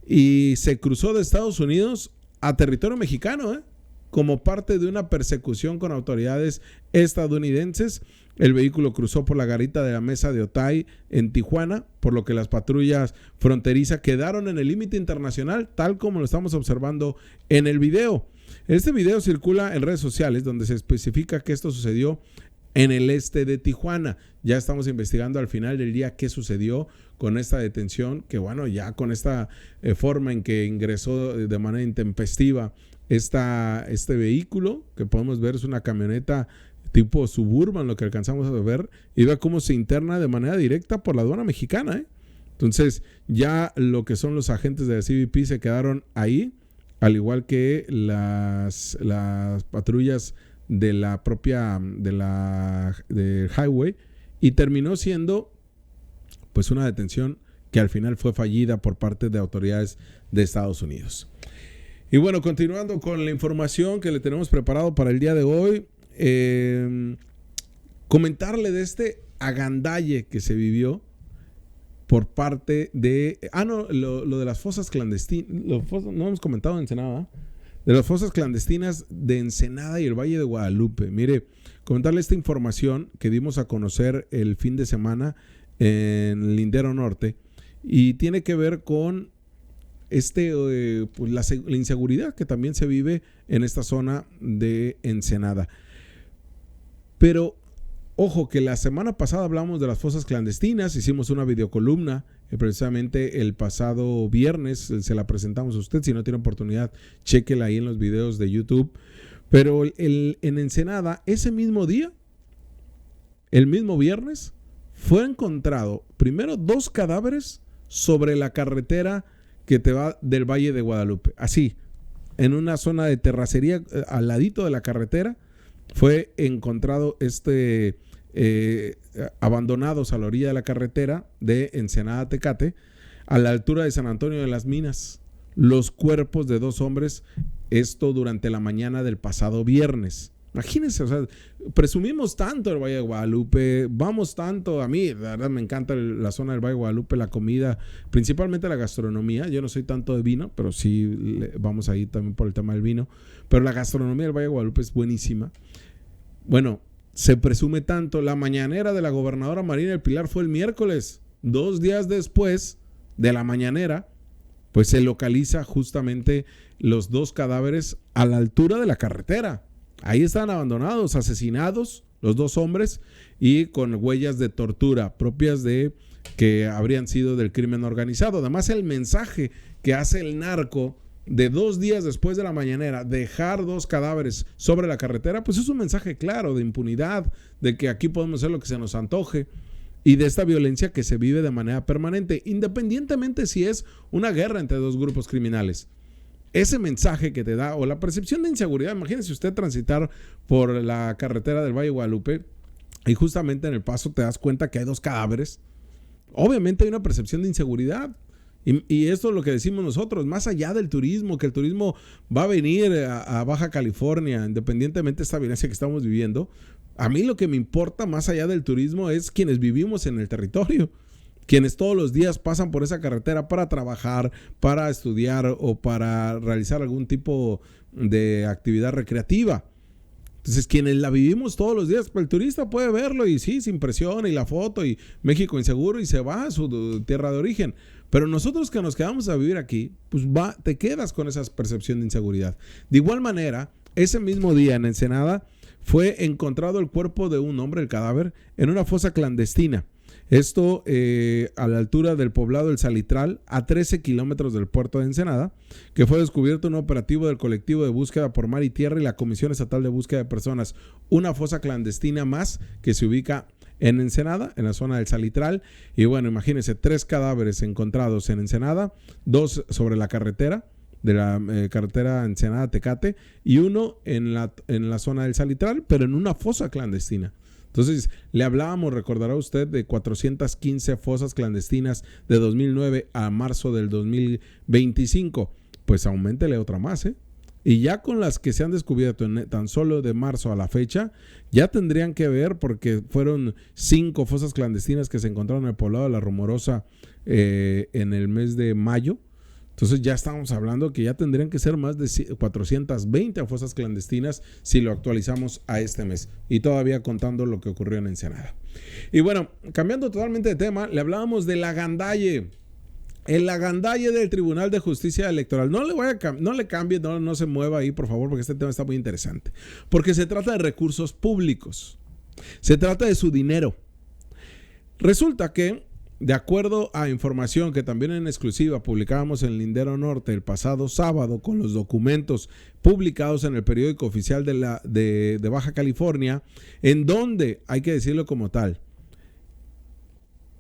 y se cruzó de Estados Unidos a territorio mexicano, como parte de una persecución con autoridades estadounidenses. El vehículo cruzó por la garita de la Mesa de Otay en Tijuana, por lo que las patrullas fronterizas quedaron en el límite internacional, tal como lo estamos observando en el video. Este video circula en redes sociales, donde se especifica que esto sucedió en el este de Tijuana. Ya estamos investigando al final del día qué sucedió con esta detención, que bueno, ya con esta forma en que ingresó de manera intempestiva este vehículo, que podemos ver es una camioneta tipo Suburban, lo que alcanzamos a ver, y ve cómo se interna de manera directa por la aduana mexicana. Entonces ya lo que son los agentes de la CBP se quedaron ahí, al igual que las patrullas de la propia de highway, y terminó siendo pues una detención que al final fue fallida por parte de autoridades de Estados Unidos. Y bueno, continuando con la información que le tenemos preparado para el día de hoy, comentarle de este agandalle que se vivió por parte de lo de las fosas clandestinas. No hemos comentado en Ensenada, de las fosas clandestinas de Ensenada y el Valle de Guadalupe. Mire, comentarle esta información que dimos a conocer el fin de semana en Lindero Norte, y tiene que ver con pues la inseguridad que también se vive en esta zona de Ensenada. Pero ojo, que la semana pasada hablamos de las fosas clandestinas, hicimos una videocolumna precisamente el pasado viernes, se la presentamos a usted. Si no tiene oportunidad, chéquela ahí en los videos de YouTube. Pero en Ensenada, ese mismo día, el mismo viernes, fue encontrado primero 2 cadáveres sobre la carretera que te va del Valle de Guadalupe. Así, en una zona de terracería al ladito de la carretera, fue encontrado abandonados a la orilla de la carretera de Ensenada Tecate, a la altura de San Antonio de las Minas, los cuerpos de 2 hombres, esto durante la mañana del pasado viernes. Imagínense, o sea, presumimos tanto el Valle de Guadalupe, vamos tanto, a mí, la verdad me encanta la zona del Valle de Guadalupe, la comida, principalmente la gastronomía. Yo no soy tanto de vino, pero sí vamos ahí también por el tema del vino, pero la gastronomía del Valle de Guadalupe es buenísima. Bueno, se presume tanto, la mañanera de la gobernadora Marina del Pilar fue el miércoles, 2 días después de la mañanera, pues se localiza justamente los 2 cadáveres a la altura de la carretera. Ahí están abandonados, asesinados, los 2 hombres, y con huellas de tortura propias de que habrían sido del crimen organizado. Además, el mensaje que hace el narco de 2 días después de la mañanera, dejar 2 cadáveres sobre la carretera, pues es un mensaje claro de impunidad, de que aquí podemos hacer lo que se nos antoje y de esta violencia que se vive de manera permanente, independientemente si es una guerra entre 2 grupos criminales. Ese mensaje que te da, o la percepción de inseguridad, imagínese usted transitar por la carretera del Valle de Guadalupe y justamente en el paso te das cuenta que hay 2 cadáveres. Obviamente hay una percepción de inseguridad. Y esto es lo que decimos nosotros, más allá del turismo, que el turismo va a venir a Baja California, independientemente de esta violencia que estamos viviendo. A mí lo que me importa más allá del turismo es quienes vivimos en el territorio, quienes todos los días pasan por esa carretera para trabajar, para estudiar o para realizar algún tipo de actividad recreativa. Entonces, quienes la vivimos todos los días, pues el turista puede verlo y sí, sin presión y la foto y México inseguro y se va a su tierra de origen. Pero nosotros que nos quedamos a vivir aquí, pues te quedas con esa percepción de inseguridad. De igual manera, ese mismo día en Ensenada fue encontrado el cuerpo de un hombre, el cadáver, en una fosa clandestina. Esto a la altura del poblado El Salitral, a 13 kilómetros del puerto de Ensenada, que fue descubierto en un operativo del colectivo de búsqueda por mar y tierra y la Comisión Estatal de Búsqueda de Personas. Una fosa clandestina más que se ubica en Ensenada, en la zona del Salitral. Y bueno, imagínense, 3 cadáveres encontrados en Ensenada, 2 sobre la carretera, de la carretera Ensenada-Tecate, y 1 en la zona del Salitral, pero en una fosa clandestina. Entonces, le hablábamos, recordará usted, de 415 fosas clandestinas de 2009 a marzo del 2025. Pues auméntele otra más, ¿eh? Y ya con las que se han descubierto tan solo de marzo a la fecha, ya tendrían que ver, porque fueron 5 fosas clandestinas que se encontraron en el poblado de La Rumorosa en el mes de mayo. Entonces ya estamos hablando que ya tendrían que ser más de 420 fosas clandestinas si lo actualizamos a este mes. Y todavía contando lo que ocurrió en Ensenada. Y bueno, cambiando totalmente de tema, le hablábamos del agandalle. El agandalle del Tribunal de Justicia Electoral. No le cambie, no se mueva ahí, por favor, porque este tema está muy interesante. Porque se trata de recursos públicos. Se trata de su dinero. Resulta que, de acuerdo a información que también en exclusiva publicábamos en Lindero Norte el pasado sábado con los documentos publicados en el periódico oficial de Baja California, en donde, hay que decirlo como tal,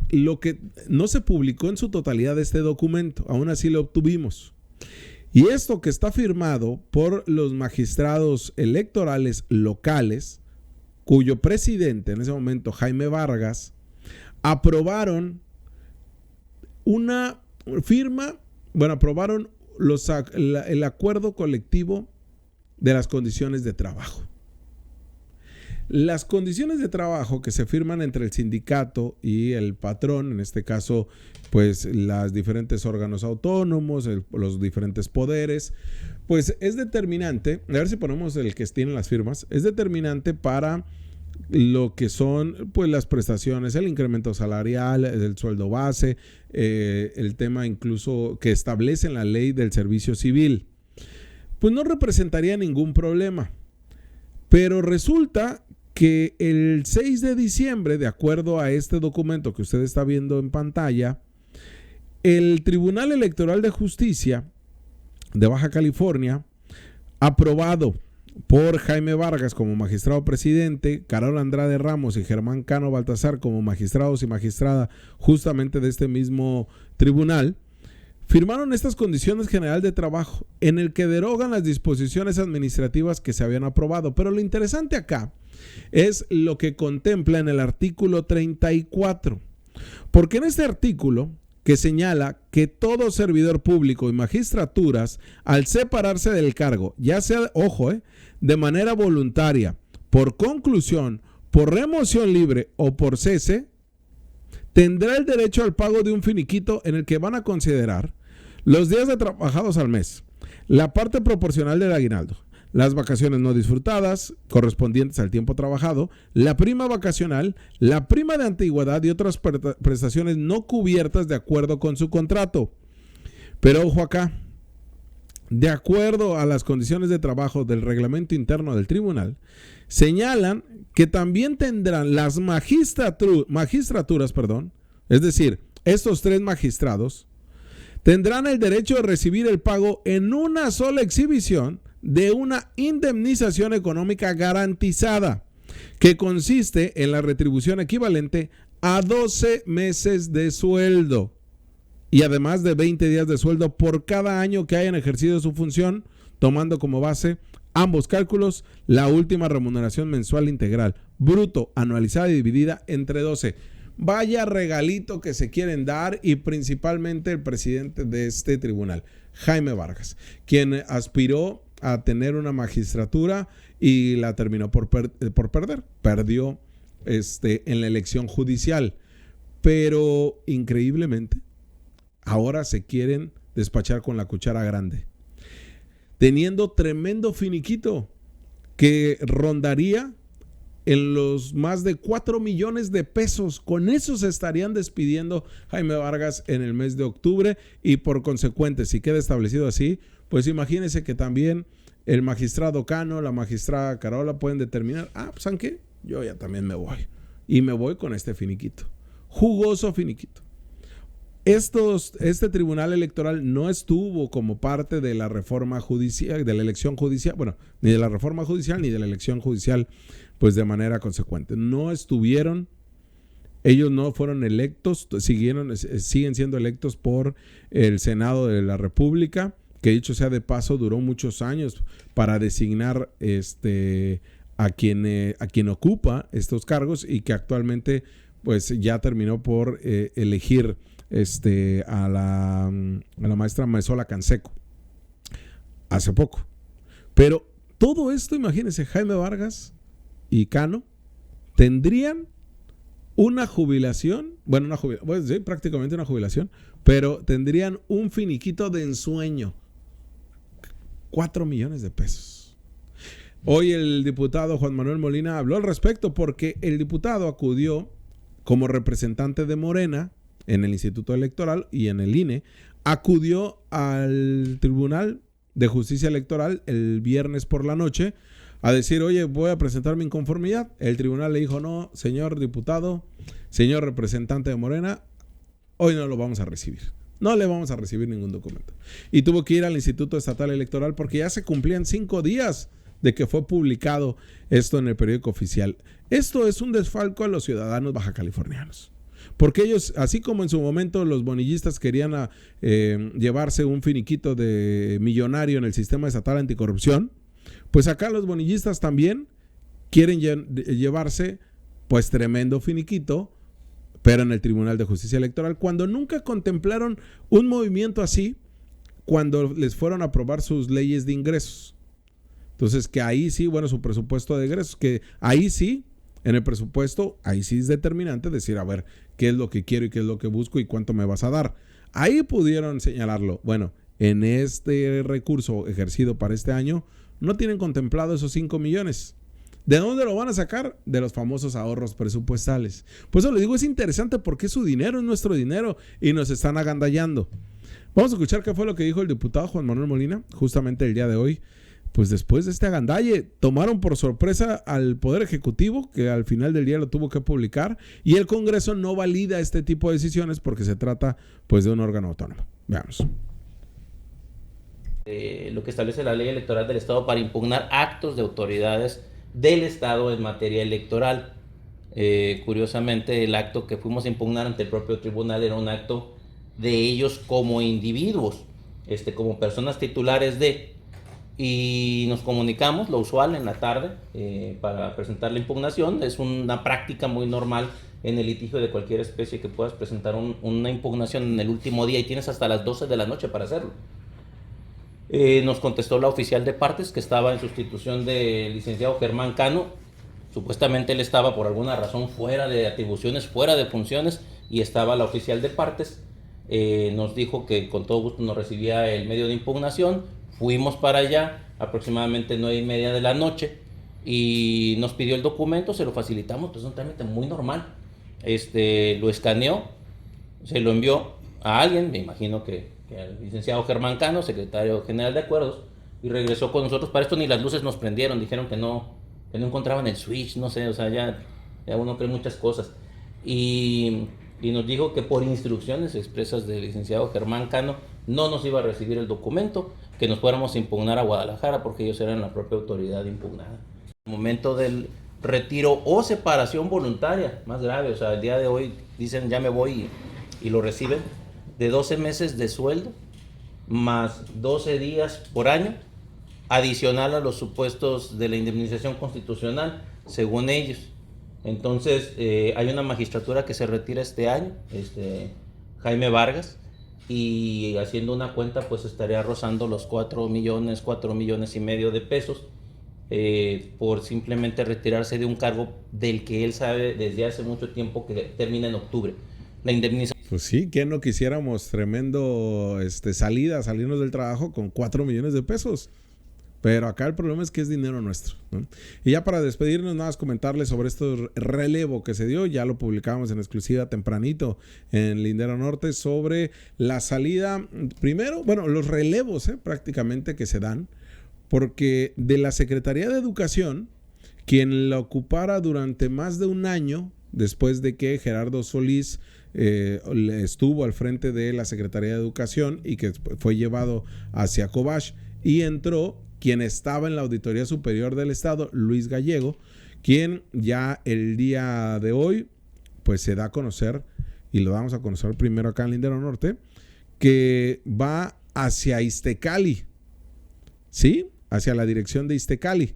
lo que no se publicó en su totalidad de este documento, aún así lo obtuvimos. Y esto que está firmado por los magistrados electorales locales, cuyo presidente en ese momento, Jaime Vargas, aprobaron aprobaron el acuerdo colectivo de las condiciones de trabajo. Las condiciones de trabajo que se firman entre el sindicato y el patrón, en este caso, pues los diferentes órganos autónomos, los diferentes poderes, pues es determinante, a ver si ponemos el que tiene las firmas, es determinante para lo que son pues las prestaciones, el incremento salarial, el sueldo base, el tema incluso que establece en la ley del servicio civil. Pues no representaría ningún problema. Pero resulta que el 6 de diciembre, de acuerdo a este documento que usted está viendo en pantalla, el Tribunal Electoral de Justicia de Baja California, aprobado por Jaime Vargas como magistrado presidente, Carol Andrade Ramos y Germán Cano Baltazar como magistrados y magistrada justamente de este mismo tribunal, firmaron estas condiciones generales de trabajo en el que derogan las disposiciones administrativas que se habían aprobado. Pero lo interesante acá es lo que contempla en el artículo 34, porque en este artículo que señala que todo servidor público y magistraturas, al separarse del cargo, ya sea, ojo, de manera voluntaria, por conclusión, por remoción libre o por cese, tendrá el derecho al pago de un finiquito en el que van a considerar los días de trabajados al mes, la parte proporcional del aguinaldo, las vacaciones no disfrutadas correspondientes al tiempo trabajado, la prima vacacional, la prima de antigüedad y otras prestaciones no cubiertas de acuerdo con su contrato. Pero ojo acá, de acuerdo a las condiciones de trabajo del reglamento interno del tribunal, señalan que también tendrán las magistraturas, es decir, estos 3 magistrados, tendrán el derecho de recibir el pago en una sola exhibición de una indemnización económica garantizada, que consiste en la retribución equivalente a 12 meses de sueldo y además de 20 días de sueldo por cada año que hayan ejercido su función, tomando como base ambos cálculos la última remuneración mensual integral, bruto, anualizada y dividida entre 12. Vaya regalito que se quieren dar, y principalmente el presidente de este tribunal, Jaime Vargas, quien aspiró a tener una magistratura y la terminó por perder. Perdió en la elección judicial, pero increíblemente ahora se quieren despachar con la cuchara grande, teniendo tremendo finiquito que rondaría en los más de 4 millones de pesos. Con eso se estarían despidiendo Jaime Vargas en el mes de octubre, y por consecuente, si queda establecido así, pues imagínense que también el magistrado Cano, la magistrada Carola pueden determinar, pues ¿saben qué? Yo ya también me voy, y me voy con este finiquito, jugoso finiquito. Este tribunal electoral no estuvo como parte de la reforma judicial, de la elección judicial, bueno, ni de la reforma judicial ni de la elección judicial, pues de manera consecuente. No estuvieron, ellos no fueron electos, siguen siendo electos por el Senado de la República, que dicho sea de paso, duró muchos años para designar a quien ocupa estos cargos, y que actualmente pues ya terminó por elegir a la maestra Maesola Canseco hace poco. Pero todo esto, imagínense, Jaime Vargas y Cano tendrían una jubilación, pues sí, prácticamente una jubilación, pero tendrían un finiquito de ensueño, 4 millones de pesos. Hoy el diputado Juan Manuel Molina habló al respecto, porque el diputado acudió como representante de Morena en el Instituto Electoral y en el INE, acudió al Tribunal de Justicia Electoral el viernes por la noche a decir, oye, voy a presentar mi inconformidad. El tribunal le dijo, no, señor diputado, señor representante de Morena, hoy no lo vamos a recibir. No le vamos a recibir ningún documento. Y tuvo que ir al Instituto Estatal Electoral porque ya se cumplían 5 días de que fue publicado esto en el periódico oficial. Esto es un desfalco a los ciudadanos bajacalifornianos. Porque ellos, así como en su momento los bonillistas querían llevarse un finiquito de millonario en el sistema estatal anticorrupción, pues acá los bonillistas también quieren llevarse pues tremendo finiquito, pero en el Tribunal de Justicia Electoral, cuando nunca contemplaron un movimiento así cuando les fueron a aprobar sus leyes de ingresos. Entonces, que ahí sí, bueno, su presupuesto de ingresos, que ahí sí, en el presupuesto, ahí sí es determinante decir, a ver, qué es lo que quiero y qué es lo que busco y cuánto me vas a dar. Ahí pudieron señalarlo. Bueno, en este recurso ejercido para este año, no tienen contemplado esos 5 millones. ¿De dónde lo van a sacar? De los famosos ahorros presupuestales. Por eso le digo, es interesante porque es su dinero, es nuestro dinero, y nos están agandallando. Vamos a escuchar qué fue lo que dijo el diputado Juan Manuel Molina, justamente el día de hoy. Pues después de este agandalle, tomaron por sorpresa al Poder Ejecutivo, que al final del día lo tuvo que publicar, y el Congreso no valida este tipo de decisiones porque se trata pues de un órgano autónomo. Veamos. Lo que establece la ley electoral del Estado para impugnar actos de autoridades del Estado en materia electoral. Curiosamente, el acto que fuimos a impugnar ante el propio tribunal era un acto de ellos como individuos, como personas titulares y nos comunicamos, lo usual, en la tarde para presentar la impugnación. Es una práctica muy normal en el litigio de cualquier especie que puedas presentar una impugnación en el último día y tienes hasta las 12 de la noche para hacerlo. Nos contestó la oficial de partes, que estaba en sustitución del licenciado Germán Cano. Supuestamente él estaba por alguna razón fuera de atribuciones, fuera de funciones, y estaba la oficial de partes. Nos dijo que con todo gusto nos recibía el medio de impugnación. Fuimos para allá aproximadamente 9:30 de la noche y nos pidió el documento, se lo facilitamos, pues es un trámite muy normal. Lo escaneó, se lo envió a alguien, me imagino que al licenciado Germán Cano, secretario general de acuerdos, y regresó con nosotros. Para esto ni las luces nos prendieron, dijeron que no encontraban el switch, no sé, o sea, ya uno cree muchas cosas. Y nos dijo que por instrucciones expresas del licenciado Germán Cano no nos iba a recibir el documento, que nos fuéramos a impugnar a Guadalajara porque ellos eran la propia autoridad impugnada. En el momento del retiro o separación voluntaria, más grave, o sea, el día de hoy dicen ya me voy y lo reciben, de 12 meses de sueldo más 12 días por año, adicional a los supuestos de la indemnización constitucional, según ellos. Entonces, hay una magistratura que se retira este año, Jaime Vargas, y haciendo una cuenta, pues estaría rozando los 4 millones y medio de pesos por simplemente retirarse de un cargo del que él sabe desde hace mucho tiempo que termina en octubre. La indemnización. Pues sí, que no quisiéramos tremendo salirnos del trabajo con 4 millones de pesos. Pero acá el problema es que es dinero nuestro, ¿no? Y ya para despedirnos, nada más comentarles sobre este relevo que se dio. Ya lo publicamos en exclusiva tempranito en Lindero Norte sobre la salida, primero, bueno, los relevos prácticamente que se dan, porque de la Secretaría de Educación, quien la ocupara durante más de un año, después de que Gerardo Solís estuvo al frente de la Secretaría de Educación y que fue llevado hacia Cobach, y entró quien estaba en la Auditoría Superior del Estado, Luis Gallego, quien ya el día de hoy pues se da a conocer, y lo vamos a conocer primero acá en Lindero Norte, que va hacia Iztecali, ¿sí? Hacia la dirección de Iztecali.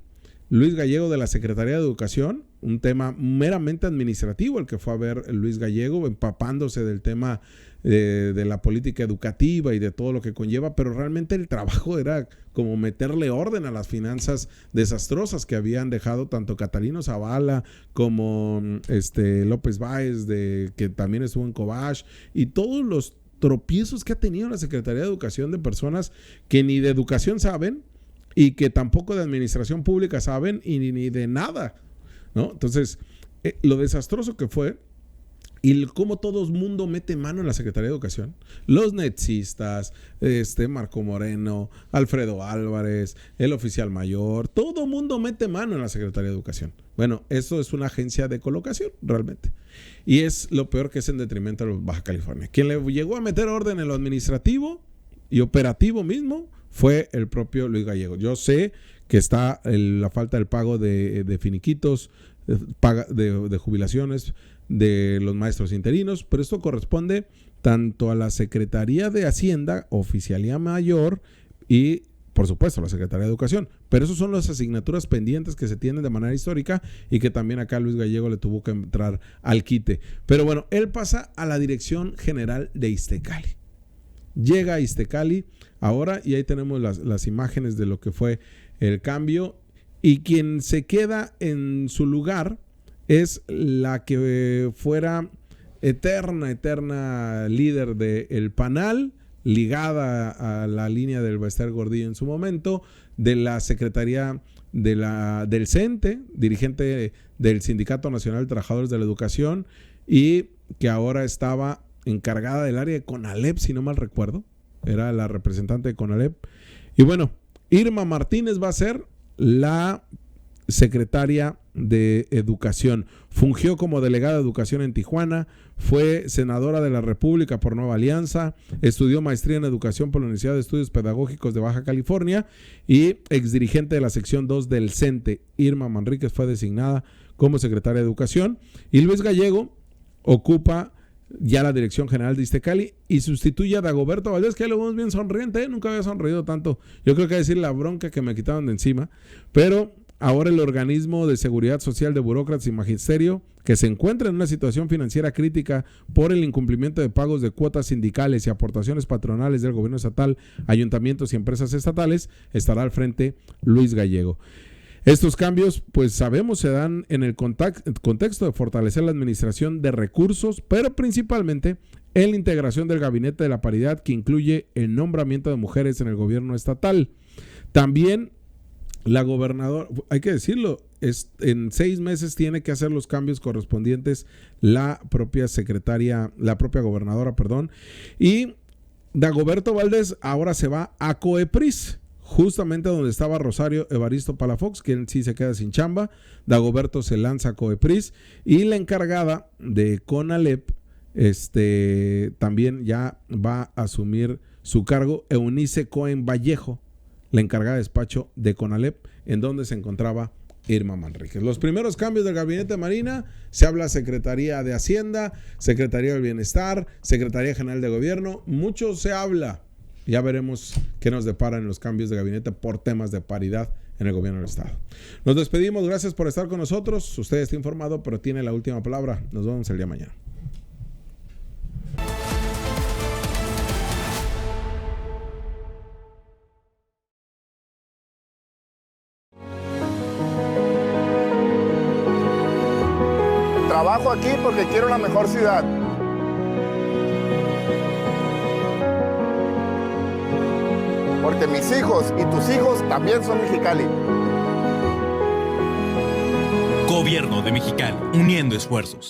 Luis Gallego de la Secretaría de Educación, un tema meramente administrativo el que fue a ver Luis Gallego, empapándose del tema de la política educativa y de todo lo que conlleva, pero realmente el trabajo era como meterle orden a las finanzas desastrosas que habían dejado tanto Catalino Zavala como López Báez, que también estuvo en Cobach, y todos los tropiezos que ha tenido la Secretaría de Educación de personas que ni de educación saben y que tampoco de administración pública saben y ni de nada, ¿no? Entonces, lo desastroso que fue y cómo todo el mundo mete mano en la Secretaría de Educación. Los netsistas, Marco Moreno, Alfredo Álvarez, el oficial mayor, todo el mundo mete mano en la Secretaría de Educación. Bueno, eso es una agencia de colocación, realmente. Y es lo peor, que es en detrimento de los Baja California. Quien le llegó a meter orden en lo administrativo y operativo mismo fue el propio Luis Gallego. Yo sé que está la falta del pago de finiquitos, de jubilaciones de los maestros interinos, pero esto corresponde tanto a la Secretaría de Hacienda, Oficialía Mayor, y por supuesto a la Secretaría de Educación, pero esas son las asignaturas pendientes que se tienen de manera histórica y que también acá Luis Gallego le tuvo que entrar al quite. Pero bueno, él pasa a la Dirección General de Iztecali. Llega a Iztecali ahora y ahí tenemos las imágenes de lo que fue el cambio, y quien se queda en su lugar es la que fuera eterna líder del PANAL, ligada a la línea del Bester Gordillo en su momento, de la Secretaría del CENTE, dirigente del Sindicato Nacional de Trabajadores de la Educación, y que ahora estaba encargada del área de CONALEP, si no mal recuerdo, era la representante de CONALEP. Y bueno, Irma Martínez va a ser la secretaria de Educación. Fungió como delegada de Educación en Tijuana, fue senadora de la República por Nueva Alianza, estudió maestría en Educación por la Universidad de Estudios Pedagógicos de Baja California y exdirigente de la sección 2 del CENTE. Irma Manríquez fue designada como secretaria de Educación, y Luis Gallego ocupa ya la Dirección General de Iztecali y sustituye a Dagoberto Valdés, que ya lo vemos bien sonriente, nunca había sonreído tanto. Yo creo que decir la bronca que me quitaron de encima, pero ahora el organismo de seguridad social de burócratas y magisterio, que se encuentra en una situación financiera crítica por el incumplimiento de pagos de cuotas sindicales y aportaciones patronales del gobierno estatal, ayuntamientos y empresas estatales, estará al frente Luis Gallego. Estos cambios, pues sabemos, se dan en el contexto de fortalecer la administración de recursos, pero principalmente en la integración del Gabinete de la Paridad, que incluye el nombramiento de mujeres en el gobierno estatal. También la gobernadora, hay que decirlo, en 6 meses tiene que hacer los cambios correspondientes la propia gobernadora, y Dagoberto Valdés ahora se va a COEPRIS, justamente donde estaba Rosario Evaristo Palafox, que sí se queda sin chamba. Dagoberto se lanza a COEPRIS, y la encargada de CONALEP también ya va a asumir su cargo Eunice Cohen Vallejo, la encargada de despacho de CONALEP, en donde se encontraba Irma Manríquez. Los primeros cambios del gabinete de Marina, se habla Secretaría de Hacienda, Secretaría del Bienestar, Secretaría General de Gobierno, mucho se habla. Ya veremos qué nos deparan los cambios de gabinete por temas de paridad en el gobierno del estado. Nos despedimos, gracias por estar con nosotros. Usted está informado, pero tiene la última palabra. Nos vemos el día de mañana. Trabajo aquí porque quiero una mejor ciudad. Porque mis hijos y tus hijos también son Mexicali. Gobierno de Mexicali, uniendo esfuerzos.